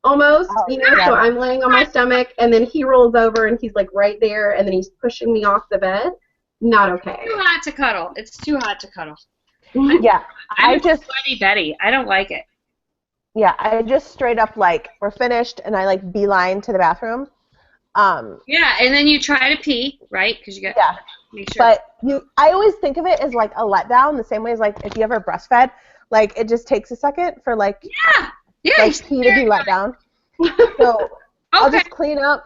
almost, Oh, so yeah. I'm laying on my stomach and then he rolls over and he's like right there and then he's pushing me off the bed. Not okay. Too hot to cuddle. It's too hot to cuddle. Yeah, I'm a sweaty Betty. I don't like it. Yeah, I just straight up like we're finished and I like beeline to the bathroom. Yeah, and then you try to pee, right? Because you got Yeah. make sure. But I always think of it as like a letdown, the same way as like if you ever breastfed, like it just takes a second for like like pee to be let down. So I'll just clean up.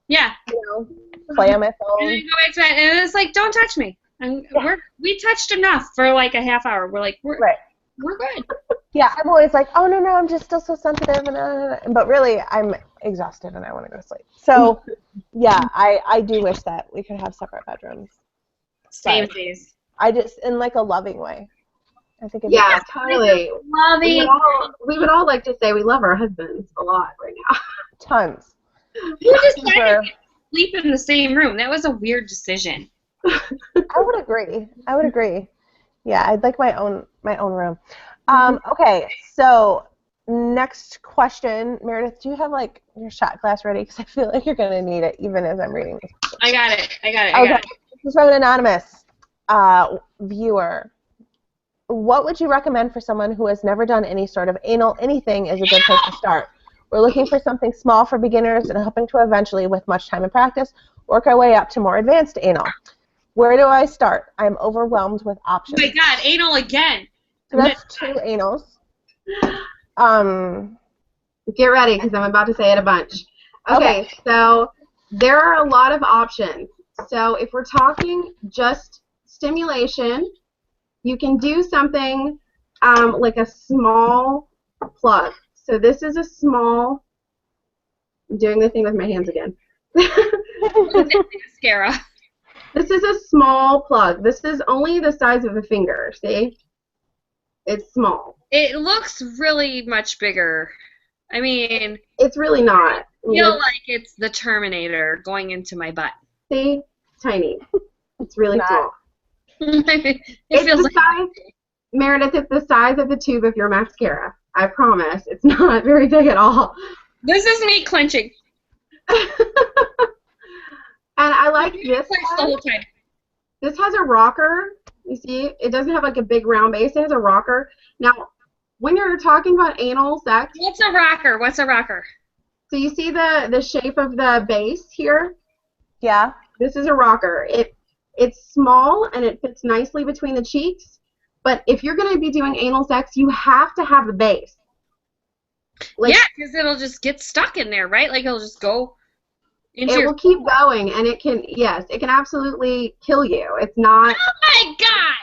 Yeah. Play on my And phone. then go back to bed, and it's like, don't touch me. And we touched enough for like a half hour. We're like, we're good. Yeah, I'm always like, oh no, I'm just still so sensitive, but really I'm exhausted and I want to go to sleep. So yeah, I do wish that we could have separate bedrooms. Same days. I just in like a loving way. I think it'd Yeah, totally. Loving. We would all like to say we love our husbands a lot right now. Tons. Who decided to sleep in the same room? That was a weird decision. I would agree. Yeah, I'd like my own room. Okay, so next question, Meredith. Do you have like your shot glass ready? Because I feel like you're gonna need it even as I'm reading this. I got it. Okay. This is from an anonymous viewer. What would you recommend for someone who has never done any sort of anal anything is a good place to start? We're looking for something small for beginners and hoping to eventually, with much time and practice, work our way up to more advanced anal. Where do I start? I'm overwhelmed with options. Oh my God, anal again. So that's 2 anals. Get ready because I'm about to say it a bunch. Okay, so there are a lot of options. So if we're talking just stimulation, you can do something like a small plug. So this is a small, I'm doing the thing with my hands again. Mascara. This is a small plug. This is only the size of a finger, see? It's small. It looks really much bigger. I mean, it's really not. I feel like it's the Terminator going into my butt. See? It's tiny. It's really small. It it's feels the like size, Meredith, it's the size of the tube of your mascara. I promise. It's not very big at all. This is me clenching. And I like this The whole time. This has a rocker. You see, it doesn't have like a big round base. It has a rocker. Now, when you're talking about anal sex, what's a rocker? What's a rocker? So you see the shape of the base here? Yeah. This is a rocker. It's small and it fits nicely between the cheeks. But if you're going to be doing anal sex, you have to have the base. Like, yeah, because it'll just get stuck in there, right? Like it'll just go into It will keep going, and it can, yes, it can absolutely kill you. It's not. Oh my God!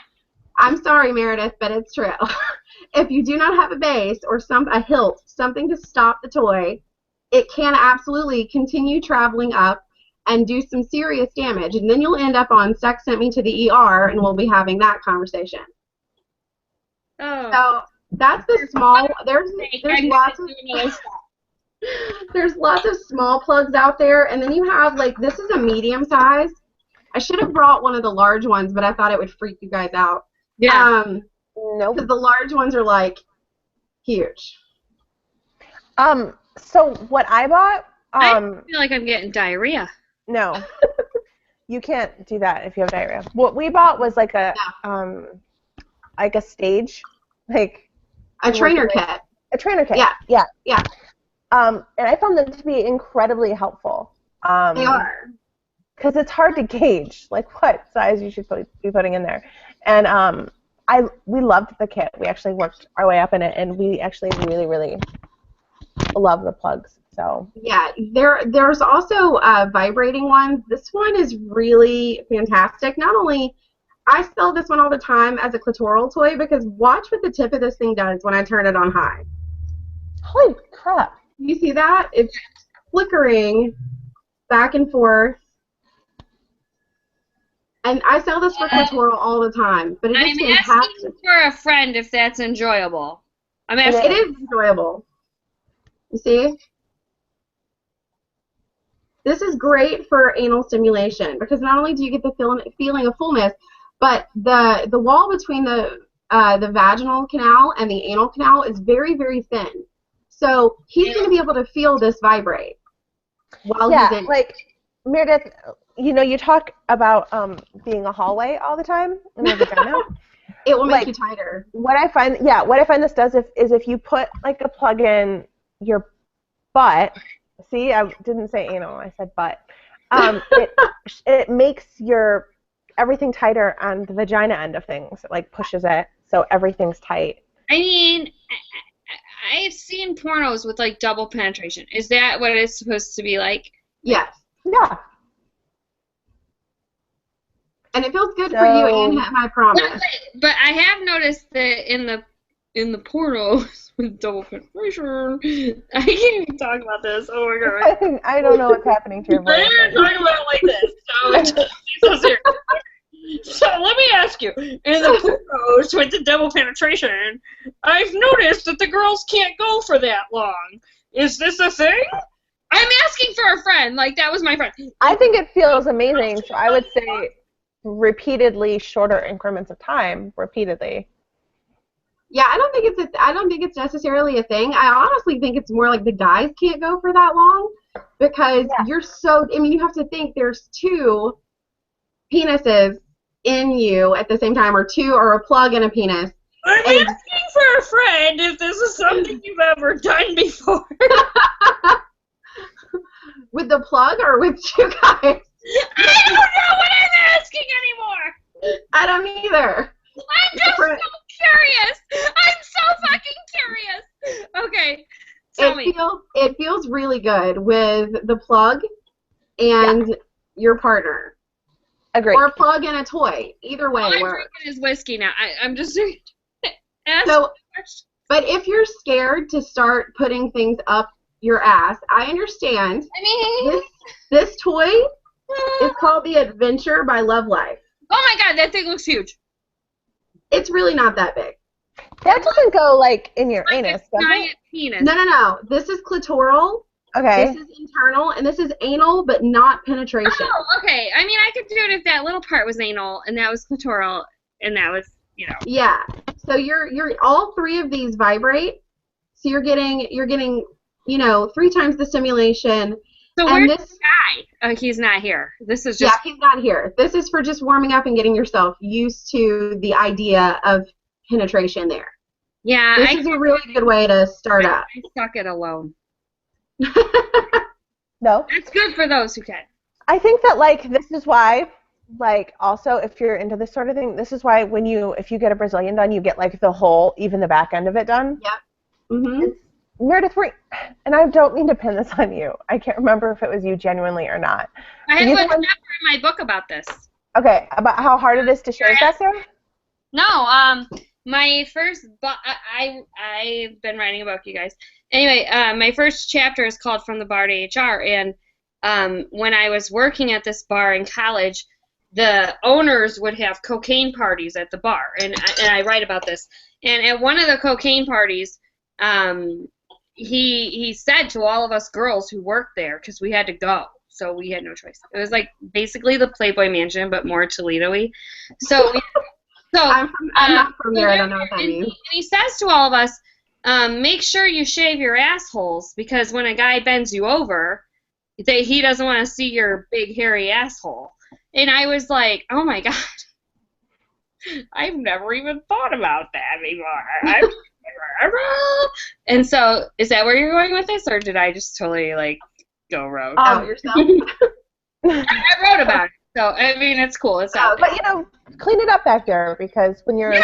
I'm sorry, Meredith, but it's true. If you do not have a base or a hilt, something to stop the toy, it can absolutely continue traveling up and do some serious damage, and then you'll end up on Sex Sent Me to the ER, and we'll be having that conversation. Oh. So that's the small. There's lots of small plugs out there, and then you have like this is a medium size. I should have brought one of the large ones, but I thought it would freak you guys out. Yeah. Nope. Because the large ones are like huge. So what I bought. I feel like I'm getting diarrhea. No. You can't do that if you have diarrhea. What we bought was like a stage, like a trainer kit. A trainer kit. Yeah. And I found them to be incredibly helpful. They are. Because it's hard to gauge, like what size you should be putting in there. And we loved the kit. We actually worked our way up in it, and we actually really, really love the plugs. So yeah, there's also vibrating ones. This one is really fantastic. Not only I sell this one all the time as a clitoral toy because watch what the tip of this thing does when I turn it on high. Holy crap! You see that? It's flickering back and forth. And I sell this for clitoral all the time, but it is fantastic. I'm asking for a friend if that's enjoyable. I'm asking. It is enjoyable. You see? This is great for anal stimulation because not only do you get the feeling of fullness, but the wall between the vaginal canal and the anal canal is very, very thin. So he's going to be able to feel this vibrate while he's in. Like Meredith, you talk about being a hallway all the time in your vagina. It will make you tighter. What I find this does is if you put like a plug in your butt. See, I didn't say anal, I said butt. It makes everything tighter on the vagina end of things. It like pushes it so everything's tight. I mean, I've seen pornos with like double penetration. Is that what it's supposed to be like? Yes. Yeah. And it feels good for you and him, I promise. But I have noticed that in the pornos with double penetration, I can't even talk about this. Oh my god. I don't know what's happening to your brain. I'm talking about it like this. So serious. So let me ask you, in the pornos with the double penetration, I've noticed that the girls can't go for that long. Is this a thing? I'm asking for a friend. Like, that was my friend. I think it feels amazing, so I would say repeatedly, shorter increments of time, repeatedly. Yeah, I don't think it's necessarily a thing. I honestly think it's more like the guys can't go for that long because you have to think there's two penises in you at the same time, or a plug and a penis. I'm asking for a friend if this is something you've ever done before. With the plug or with two guys? I don't know what I'm asking anymore. I don't either. I'm just so curious. I'm so fucking curious. Okay, tell me. It feels really good with the plug and your partner. Agreed. Or a plug and a toy. Either way I'm works. drinking his whiskey now. I'm just but if you're scared to start putting things up your ass, I understand. I mean, this toy is called the Adventure by Love Life. Oh my god, that thing looks huge. It's really not that big. That doesn't go like in your Like anus, a does giant it? penis. No. This is clitoral. Okay. This is internal, and this is anal, but not penetration. Oh, okay. I mean, I could do it if that little part was anal, and that was clitoral, and that was, Yeah. So you're all three of these vibrate. So you're getting 3 times the stimulation. So where's this guy? Oh, he's not here. This is just. Yeah, he's not here. This is for just warming up and getting yourself used to the idea of penetration there. Yeah. This is a really good way to start up. I suck it alone. No. It's good for those who can. I think that this is why, also if you're into this sort of thing, this is why if you get a Brazilian done, you get the whole, even the back end of it done. Yep. Mhm. Meredith, and I don't mean to pin this on you. I can't remember if it was you genuinely or not. I have a chapter in my book about this. Okay, about how hard it is to shave back there? No, my first I've been writing a book, you guys. Anyway, my first chapter is called From the Bar to HR, and when I was working at this bar in college, the owners would have cocaine parties at the bar, and I write about this. And at one of the cocaine parties, he said to all of us girls who worked there, because we had to go, so we had no choice. It was like basically the Playboy Mansion, but more Toledo-y. So I'm not from there. I don't know what that means. And he says to all of us, make sure you shave your assholes, because when a guy bends you over, he doesn't want to see your big hairy asshole. And I was like, oh my god, I've never even thought about that before. And so, is that where you're going with this, or did I just totally go rogue? Yourself. I wrote about it, so I mean it's cool. It's out there. But clean it up back there, because when you're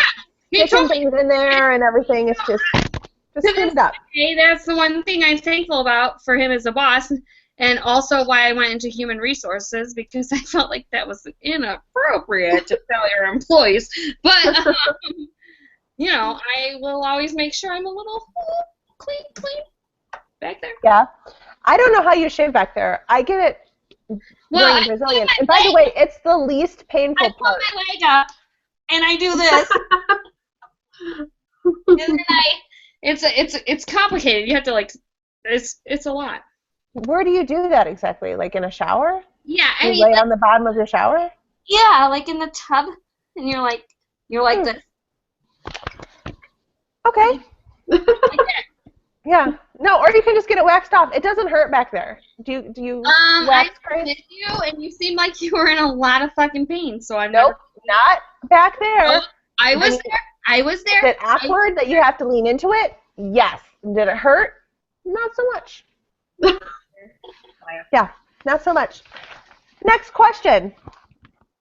sticking things in there and everything, it's just clean it up. Okay, that's the one thing I'm thankful about for him as a boss, and also why I went into human resources, because I felt like that was inappropriate to tell your employees. But I will always make sure I'm a little clean back there. Yeah. I don't know how you shave back there. I get it during Brazilian. And by the way, it's the least painful part. I put my leg up, and I do this. And then it's complicated. You have to it's a lot. Where do you do that exactly? Like in a shower? Yeah, I You mean, lay like, on the bottom of your shower? yeah, like in the tub, and you're like this. Okay. Like that. Yeah. No, or you can just get it waxed off. It doesn't hurt back there. Do you I wax Grace? did you, and you seemed like you were in a lot of fucking pain. So I'm Nope, not back there. Oh, I was there. I was there. Is it awkward that you have to lean into it? Yes. Did it hurt? Not so much. Yeah, not so much. Next question.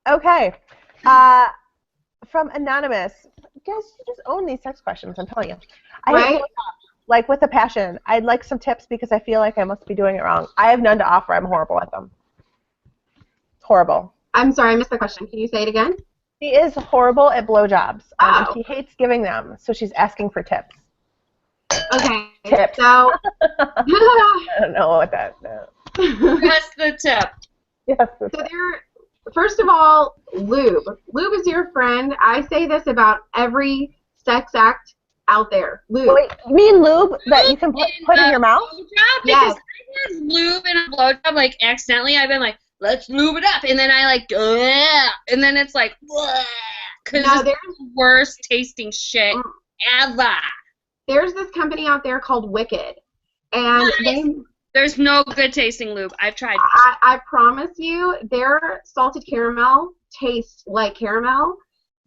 Okay. From Anonymous. Guys, you just own these text questions, I'm telling you. I hate like with a passion. I'd like some tips because I feel like I must be doing it wrong. I have none to offer. I'm horrible at them. Horrible. I'm sorry, I missed the question. Can you say it again? She is horrible at blowjobs. And Oh. she hates giving them, so she's asking for tips. Okay. Tips. So, I don't know what that is. That's the tip. Yes. so first of all, lube. Lube is your friend. I say this about every sex act out there. Lube. Wait, you mean lube that you can put in your mouth? Blowjob, Yes. because I had lube in a blowjob, like accidentally. I've been like, let's lube it up, and then I like, ugh, and then it's like, because No, it's the worst tasting shit ever. There's this company out there called Wicked, and There's no good tasting lube. I've tried. I promise you, their salted caramel tastes like caramel.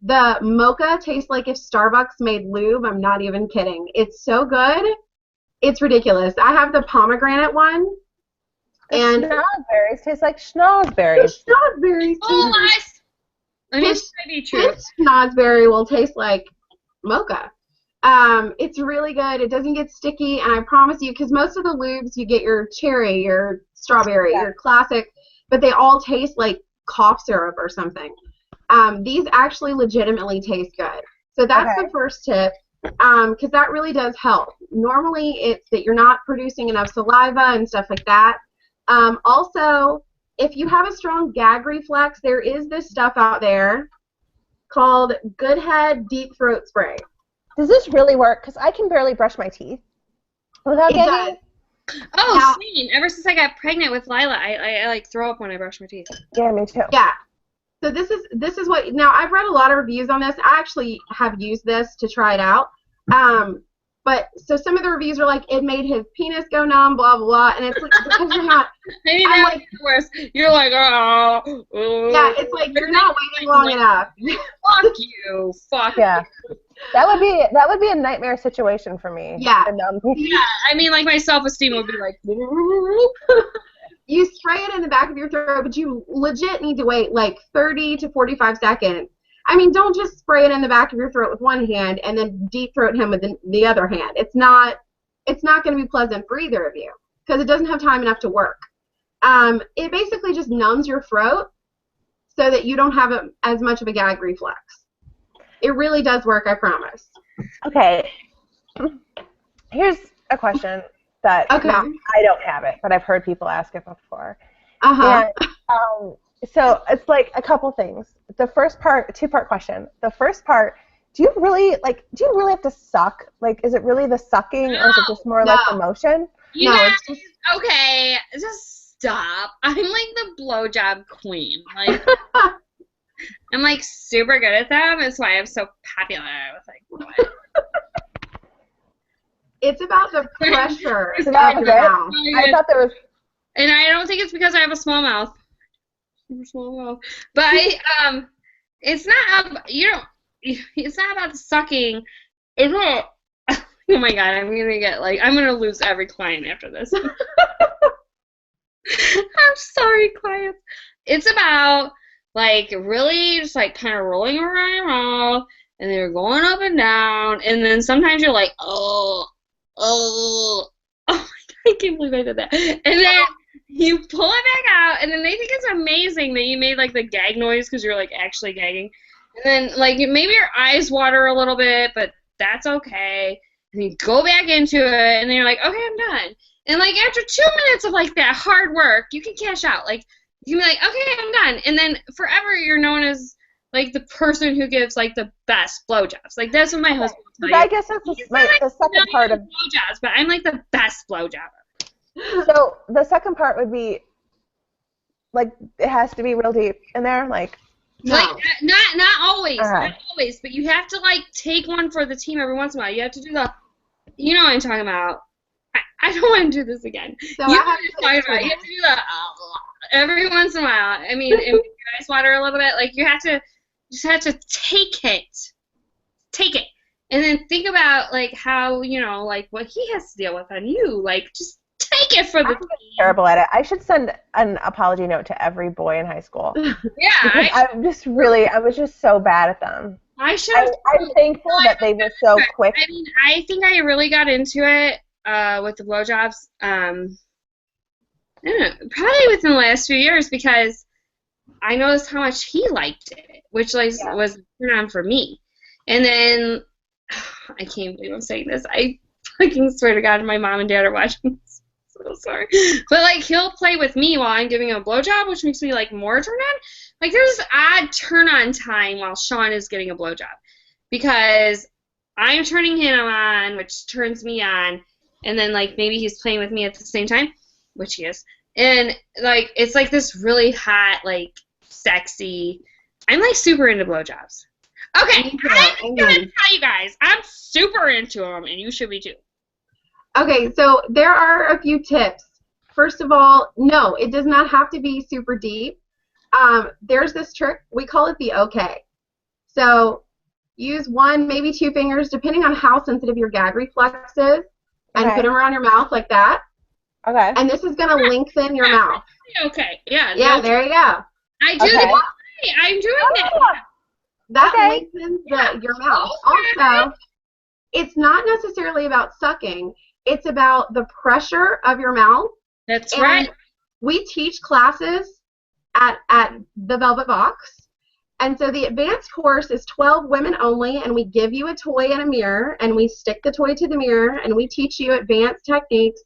The mocha tastes like if Starbucks made lube. I'm not even kidding. It's so good. It's ridiculous. I have the pomegranate one. And Schnozberries taste like schnozberries. Schnozberries. Oh, lies. I mean, His- it might be true. This schnozberry will taste like mocha. It's really good. It doesn't get sticky, and I promise you, because most of the lubes, you get your cherry, your strawberry, your classic, but they all taste like cough syrup or something. These actually legitimately taste good. So that's the first tip, because that really does help. Normally, it's that you're not producing enough saliva and stuff like that. Also, if you have a strong gag reflex, there is this stuff out there called Good Head Deep Throat Spray. Does this really work? Because I can barely brush my teeth without gagging. Oh, Now- same. Ever since I got pregnant with Lila, I like throw up when I brush my teeth. Yeah, me too. Yeah. So this is what, now I've read a lot of reviews on this. I actually have used this to try it out. But so some of the reviews are like, it made his penis go numb, blah, blah, blah. And it's like, because you're not, Maybe I'm that's like- worse. You're like, oh. yeah, it's like you're not waiting long enough. Fuck you. Fuck Yeah. That would be a nightmare situation for me. Yeah. The numb- Yeah, I mean, like, my self-esteem would be like, You spray it in the back of your throat, but you legit need to wait like 30 to 45 seconds. I mean, don't just spray it in the back of your throat with one hand and then deep throat him with the other hand. It's not going to be pleasant for either of you because it doesn't have time enough to work. It basically just numbs your throat so that you don't have as much of a gag reflex. It really does work, I promise. Okay. Here's a question that Okay. I don't have it, but I've heard people ask it before. Uh-huh. And, so it's like a couple things. The first part, two-part question. The first part, do you really have to suck? Like, is it really the sucking, or is it just more like the motion? you No, guys, it's just okay, just stop. I'm like the blowjob queen. Like, I'm like super good at them. That's why I'm so popular with like. it's about the pressure It's of about your it. mouth. I thought there was. And I don't think it's because I have a small mouth. Small mouth. But it's not it's not about the sucking. It's not. Oh my god, I'm gonna lose every client after this. I'm sorry, clients. It's about like really just like kind of rolling around your mouth, and they're going up and down, and then sometimes you're like, oh my god, I can't believe I did that. And then you pull it back out, and then they think it's amazing that you made like the gag noise because you're like actually gagging. And then like maybe your eyes water a little bit, but that's okay. And you go back into it, and then you're like, okay, I'm done. And like after 2 minutes of like that hard work, you can cash out. Like you can be like, okay, I'm done. And then forever you're known as like the person who gives like the best blowjobs. Like that's what my husband will tell you. I guess that's the second part of. blowjobs, but I'm like the best blowjobber. So the second part would be, like, it has to be real deep in there, like. No. Like not always, Uh-huh. not always, but you have to like take one for the team every once in a while. You have to do the, you know what I'm talking about. I don't want to do this again. So You know I have what I'm talking about. You have to do the every once in a while. I mean, if you ice water a little bit, like you just have to take it, and then think about like how like what he has to deal with on you. Like just take it for the I'm terrible at it. I should send an apology note to every boy in high school. Yeah, Because I was just so bad at them. I should have. I'm thankful that they were so quick. I mean, I think I really got into it with the blowjobs. I don't know, probably within the last few years because I noticed how much he liked it, which was a turn on for me. And then I can't believe I'm saying this. I fucking swear to God, my mom and dad are watching. So sorry, but like he'll play with me while I'm giving him a blowjob, which makes me like more turn on. Like there's odd turn on time while Sean is getting a blowjob because I'm turning him on, which turns me on, and then like maybe he's playing with me at the same time, which he is, and like it's like this really hot, like sexy. I'm like super into blowjobs. Okay, I'm gonna tell you guys, I'm super into them, and you should be too. Okay, so there are a few tips. First of all, no, it does not have to be super deep. There's this trick. We call it the okay. So use one, maybe two fingers, depending on how sensitive your gag reflex is, and put them around your mouth like that. Okay. And this is going to lengthen your mouth. Okay, yeah. Yeah, there you go. I do that. I'm doing that. That lengthens your mouth. Also, it's not necessarily about sucking. It's about the pressure of your mouth. That's right. We teach classes at the Velvet Box. And so the advanced course is 12 women only, and we give you a toy and a mirror, and we stick the toy to the mirror, and we teach you advanced techniques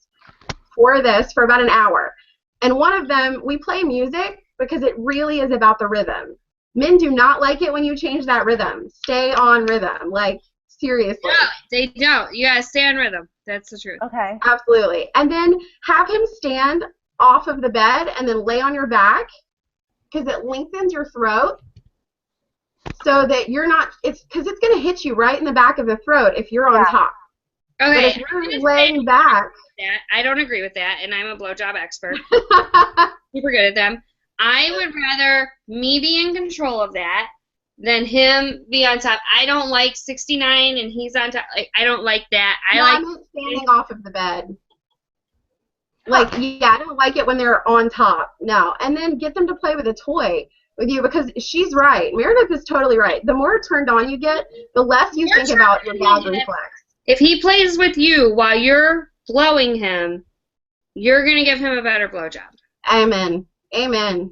for this for about an hour. And one of them, we play music because it really is about the rhythm. Men do not like it when you change that rhythm. Stay on rhythm. Like, seriously. No, they don't. You gotta stay on rhythm. That's the truth. Okay. Absolutely. And then have him stand off of the bed and then lay on your back because it lengthens your throat so that you're not, because it's going to hit you right in the back of the throat if you're on top. Okay. But if you're laying back. I don't agree with that, and I'm a blowjob expert. Super good at them. I would rather me be in control of that than him be on top. I don't like 69 and he's on top. Like, I don't like that. I meant standing off of the bed. Like, yeah, I don't like it when they're on top. No. And then get them to play with a toy with you because she's right. Meredith is totally right. The more turned on you get, the less you think about your gag reflex. If he plays with you while you're blowing him, you're going to give him a better blowjob. Amen. Amen.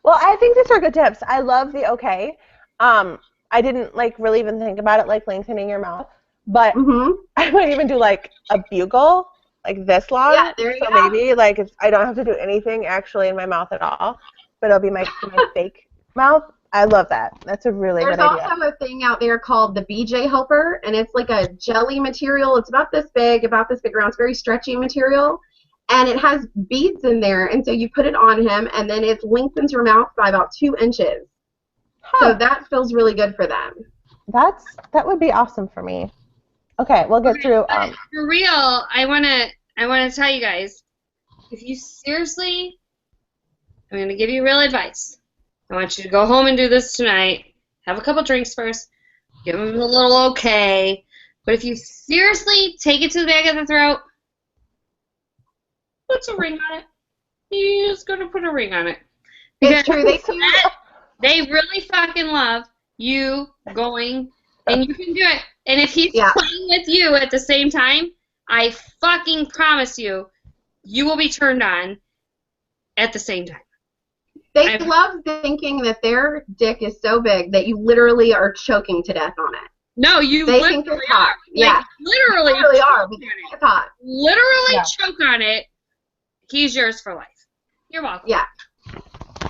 Well, I think these are good tips. I love the okay. I didn't like really even think about it like lengthening your mouth, but I might even do like a bugle, like this long. Yeah, there you go. Maybe like I don't have to do anything actually in my mouth at all, but it'll be my fake mouth. I love that. That's a really good idea. There's also a thing out there called the BJ helper, and it's like a jelly material. It's about this big around. It's very stretchy material, and it has beads in there, and so you put it on him, and then it lengthens your mouth by about 2 inches. So that feels really good for them. That would be awesome for me. Okay, we'll get through. For real, I wanna tell you guys, if you seriously, I'm gonna give you real advice. I want you to go home and do this tonight. Have a couple drinks first. Give them a little okay. But if you seriously take it to the back of the throat, put a ring on it. He's gonna put a ring on it. It's true. They really fucking love you going, and you can do it. And if he's playing with you at the same time, I fucking promise you, you will be turned on at the same time. They love thinking that their dick is so big that you literally are choking to death on it. No, you they literally think it's hot. are. Like, literally are. It's hot. Literally choke on it. He's yours for life. You're welcome. Yeah.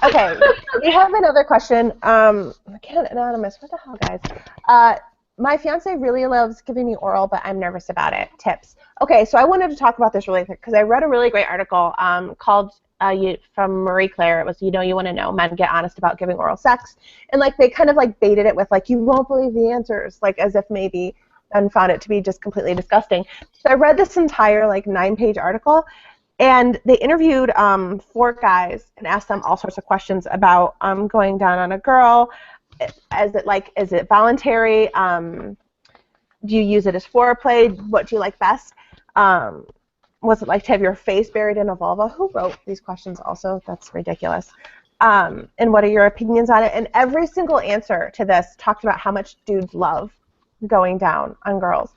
Okay, we have another question. Again, anonymous. What the hell, guys? My fiance really loves giving me oral, but I'm nervous about it. Tips. Okay, so I wanted to talk about this really quick because I read a really great article called from Marie Claire. It was, you want to know, men get honest about giving oral sex. And, like, they kind of, like, baited it with, like, you won't believe the answers, like, as if maybe men found it to be just completely disgusting. So I read this entire, like, 9-page article, and they interviewed 4 guys and asked them all sorts of questions about going down on a girl. Is it voluntary? Do you use it as foreplay? What do you like best? What's it like to have your face buried in a vulva? Who wrote these questions also? That's ridiculous. And what are your opinions on it? And every single answer to this talked about how much dudes love going down on girls.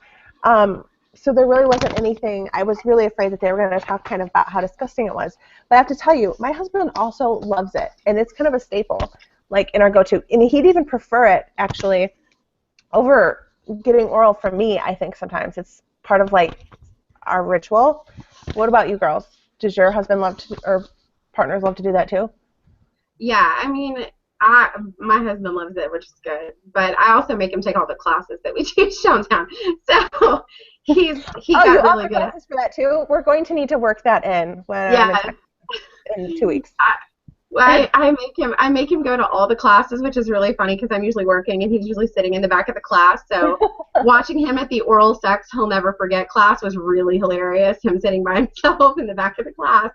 So there really wasn't anything. I was really afraid that they were going to talk kind of about how disgusting it was. But I have to tell you, my husband also loves it, and it's kind of a staple, like, in our go-to. And he'd even prefer it, actually, over getting oral from me, I think, sometimes. It's part of, like, our ritual. What about you girls? Does your husband love to, or partners love to do that too? Yeah, I mean, my husband loves it, which is good. But I also make him take all the classes that we teach downtown. So he got really good at classes for that too. We're going to need to work that in when in 2 weeks. I make him go to all the classes, which is really funny because I'm usually working and he's usually sitting in the back of the class. So watching him at the oral sex he'll never forget class was really hilarious. Him sitting by himself in the back of the class.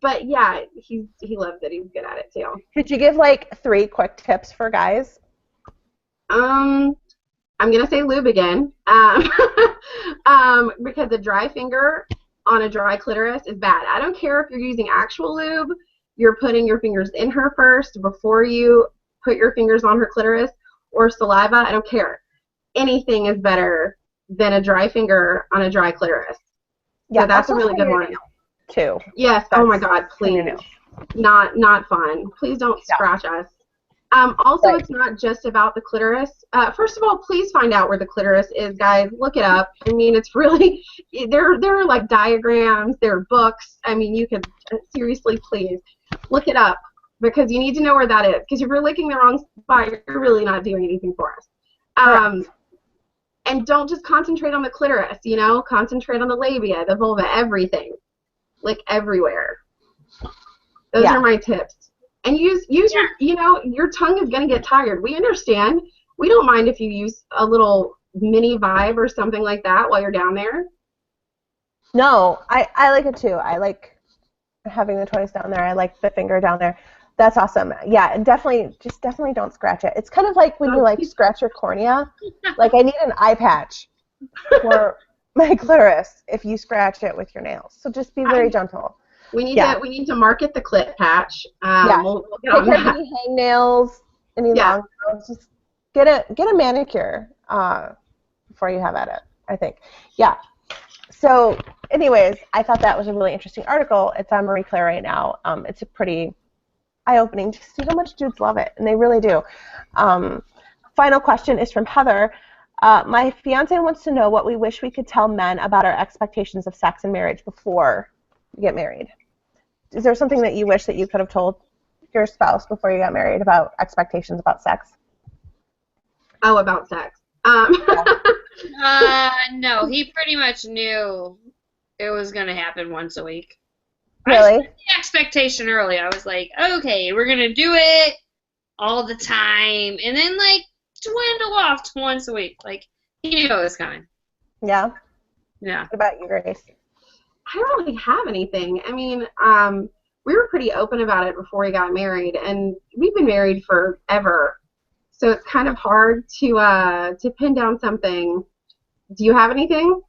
But yeah, he loves it. He's good at it too. Could you give like 3 quick tips for guys? I'm gonna say lube again. Because a dry finger on a dry clitoris is bad. I don't care if you're using actual lube, you're putting your fingers in her first before you put your fingers on her clitoris, or saliva, I don't care. Anything is better than a dry finger on a dry clitoris. Yeah, so that's a really good one. Too. Yes, oh my God, please. Not fun. Please don't scratch us. Also, right. It's not just about the clitoris. First of all, please find out where the clitoris is, guys. Look it up. I mean, it's really, there are like diagrams, there are books. I mean, you could, seriously, please, look it up because you need to know where that is. Because if you're licking the wrong spot, you're really not doing anything for us. And don't just concentrate on the clitoris, concentrate on the labia, the vulva, everything. Like everywhere. Those are my tips. And use your tongue is going to get tired. We understand. We don't mind if you use a little mini vibe or something like that while you're down there. No, I like it too. I like having the toys down there. I like the finger down there. That's awesome. Yeah, and definitely don't scratch it. It's kind of like when you like scratch your cornea. Like I need an eye patch for my clitoris if you scratch it with your nails. So just be very gentle. We need to market the clit patch. We'll get on that. Any hangnails, any long nails, just get a manicure before you have at it, I think. Yeah. So anyways, I thought that was a really interesting article. It's on Marie Claire right now. It's a pretty eye-opening to see how much dudes love it, and they really do. Final question is from Heather. My fiance wants to know what we wish we could tell men about our expectations of sex and marriage before we get married. Is there something that you wish that you could have told your spouse before you got married about expectations about sex? Oh, about sex. No, he pretty much knew it was going to happen once a week. Really? I set the expectation early. I was like, okay, we're going to do it all the time. And then, like, dwindle off to once a week. Like, he knew it was coming. Yeah? Yeah. What about you, Grace? I don't really have anything. I mean, we were pretty open about it before we got married, and we've been married forever. So it's kind of hard to pin down something. Do you have anything?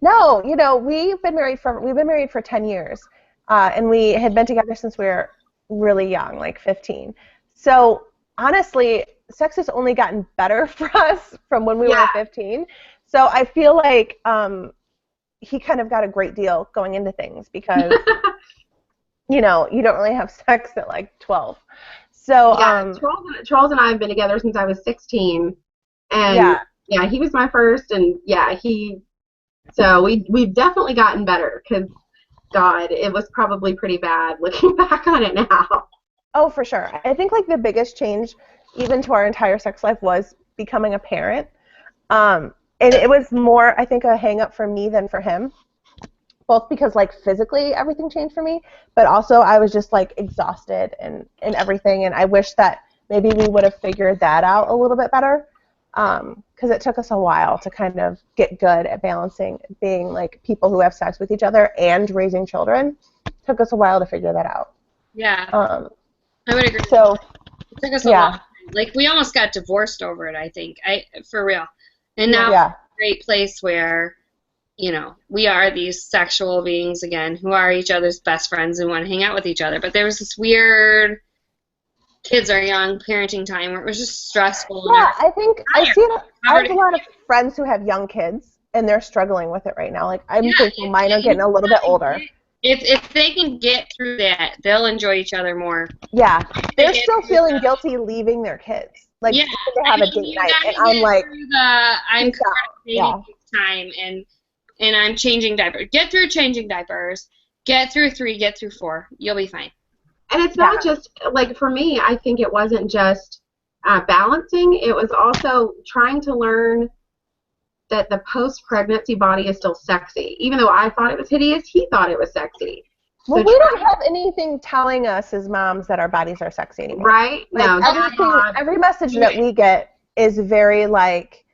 No, we've been married for 10 years, and we had been together since we were really young, like 15. So honestly, sex has only gotten better for us from when we were 15. So I feel like he kind of got a great deal going into things because, you don't really have sex at like 12. So Charles and I have been together since I was 16, and he was my first, and so we've definitely gotten better because, God, it was probably pretty bad looking back on it now. Oh, for sure. I think like the biggest change even to our entire sex life was becoming a parent. And it was more, I think, a hang-up for me than for him, both because, like, physically everything changed for me, but also I was just, like, exhausted and everything, and I wish that maybe we would have figured that out a little bit better, because it took us a while to kind of get good at balancing being, like, people who have sex with each other and raising children. It took us a while to figure that out. Yeah. I would agree. So, it took us a long time. Like, we almost got divorced over it, I think. For real. And now we're in a great place where, you know, we are these sexual beings again who are each other's best friends and want to hang out with each other. But there was this weird, kids are young, parenting time where it was just stressful. Yeah, I think I have a lot of friends who have young kids, and they're struggling with it right now. Like, I'm thinking mine are getting a little bit older. If they can get through that, they'll enjoy each other more. Yeah, they're still feeling guilty leaving their kids. Like, they have a date night, and I'm like, I'm dating time, and I'm changing diapers. Get through changing diapers. Get through 3. Get through 4. You'll be fine. And it's not just, like, for me, I think it wasn't just balancing. It was also trying to learn that the post-pregnancy body is still sexy. Even though I thought it was hideous, he thought it was sexy. Well, we don't have anything telling us as moms that our bodies are sexy anymore. Right? Like, No. every message that we get is very, like,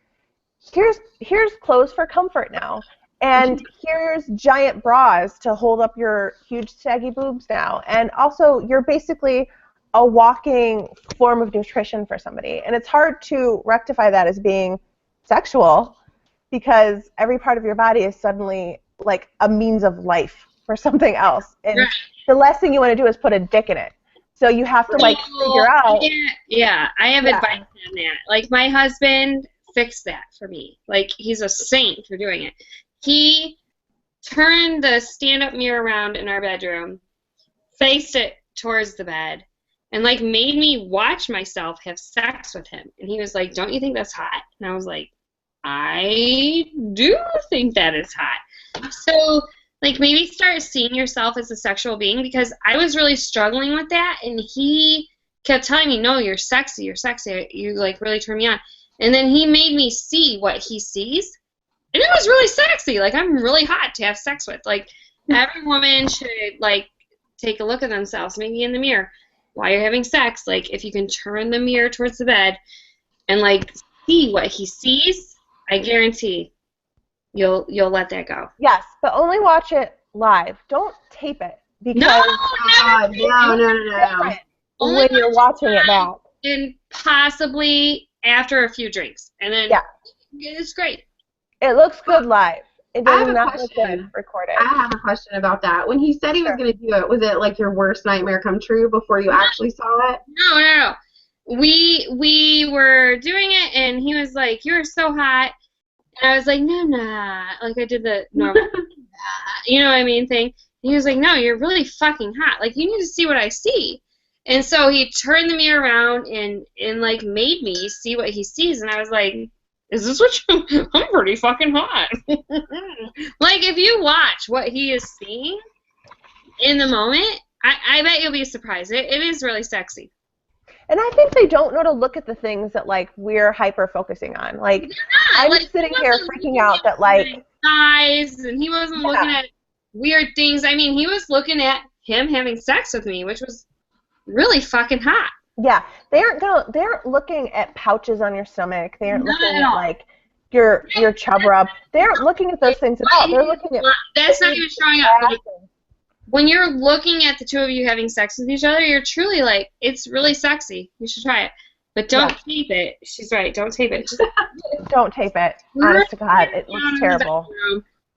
here's clothes for comfort now. And here's giant bras to hold up your huge saggy boobs now. And also, you're basically a walking form of nutrition for somebody. And it's hard to rectify that as being sexual because every part of your body is suddenly like a means of life for something else. And the last thing you want to do is put a dick in it. So you have to, like, figure out. Yeah, I have advice on that. Like, my husband fixed that for me. Like, he's a saint for doing it. He turned the stand-up mirror around in our bedroom, faced it towards the bed, and, like, made me watch myself have sex with him. And he was like, don't you think that's hot? And I was like, I do think that is hot. So, like, maybe start seeing yourself as a sexual being, because I was really struggling with that, and he kept telling me, no, you're sexy, you, like, really turn me on. And then he made me see what he sees, and it was really sexy. Like, I'm really hot to have sex with. Like, every woman should, like, take a look at themselves, maybe in the mirror, while you're having sex. Like, if you can turn the mirror towards the bed and, like, see what he sees, I guarantee you'll let that go. Yes, but only watch it live. Don't tape it. Because no. When you're watching it back. And possibly after a few drinks. And then it's great. It looks good live. It I have does a not look question. good recorded. I have a question about that. When he said he was going to do it, was it like your worst nightmare come true before you actually saw it? No. We were doing it, and he was like, "You're so hot," and I was like, "No, like I did the normal, you know what I mean thing." And he was like, "No, you're really fucking hot. Like, you need to see what I see." And so he turned the mirror around and like made me see what he sees, and I was like, is this what you... I'm pretty fucking hot. Like, if you watch what he is seeing in the moment, I bet you'll be surprised. It is really sexy. And I think they don't know to look at the things that, like, we're hyper-focusing on. Like, I'm like, sitting here freaking out that, like... Eyes, and he wasn't looking at weird things. I mean, he was looking at him having sex with me, which was really fucking hot. Yeah, they aren't looking at pouches on your stomach. They aren't looking at, like, your chub rub. They aren't looking at those things at all. They're looking at... That's not even showing up. Like, when you're looking at the two of you having sex with each other, you're truly like, it's really sexy. You should try it. But don't tape it. She's right. Don't tape it. Just don't tape it. Honest to God, it looks terrible.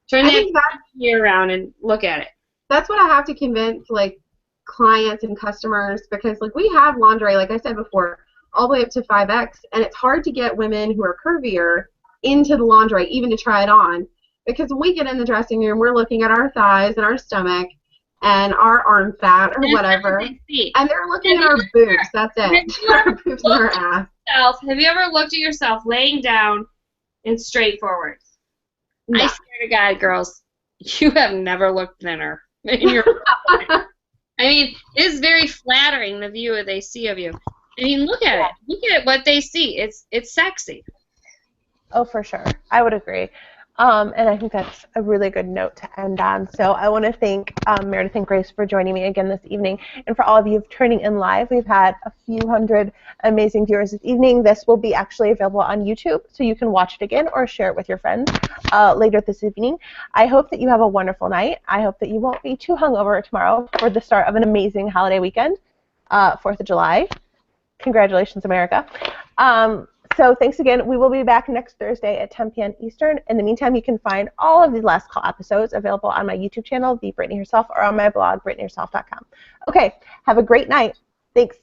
Turn that mirror around and look at it. That's what I have to convince, like, clients and customers, because, like, we have lingerie, like I said before, all the way up to 5X, and it's hard to get women who are curvier into the lingerie, even to try it on, because when we get in the dressing room, we're looking at our thighs and our stomach and our arm fat or whatever, and they're looking at our boobs. That's it. Our boobs and our ass. Have you ever looked at yourself laying down and straight forward? No. I swear to God, girls, you have never looked thinner in your life. I mean, it's very flattering, the view they see of you. I mean, look at it. Look at what they see. It's sexy. Oh, for sure. I would agree. And I think that's a really good note to end on. So I want to thank Meredith and Grace for joining me again this evening. And for all of you turning in live, we've had a few hundred amazing viewers this evening. This will be actually available on YouTube, so you can watch it again or share it with your friends later this evening. I hope that you have a wonderful night. I hope that you won't be too hungover tomorrow for the start of an amazing holiday weekend, 4th of July. Congratulations, America. So thanks again. We will be back next Thursday at 10 p.m. Eastern. In the meantime, you can find all of the Last Call episodes available on my YouTube channel, The Brittany Herself, or on my blog, BrittanyHerself.com. Okay, have a great night. Thanks.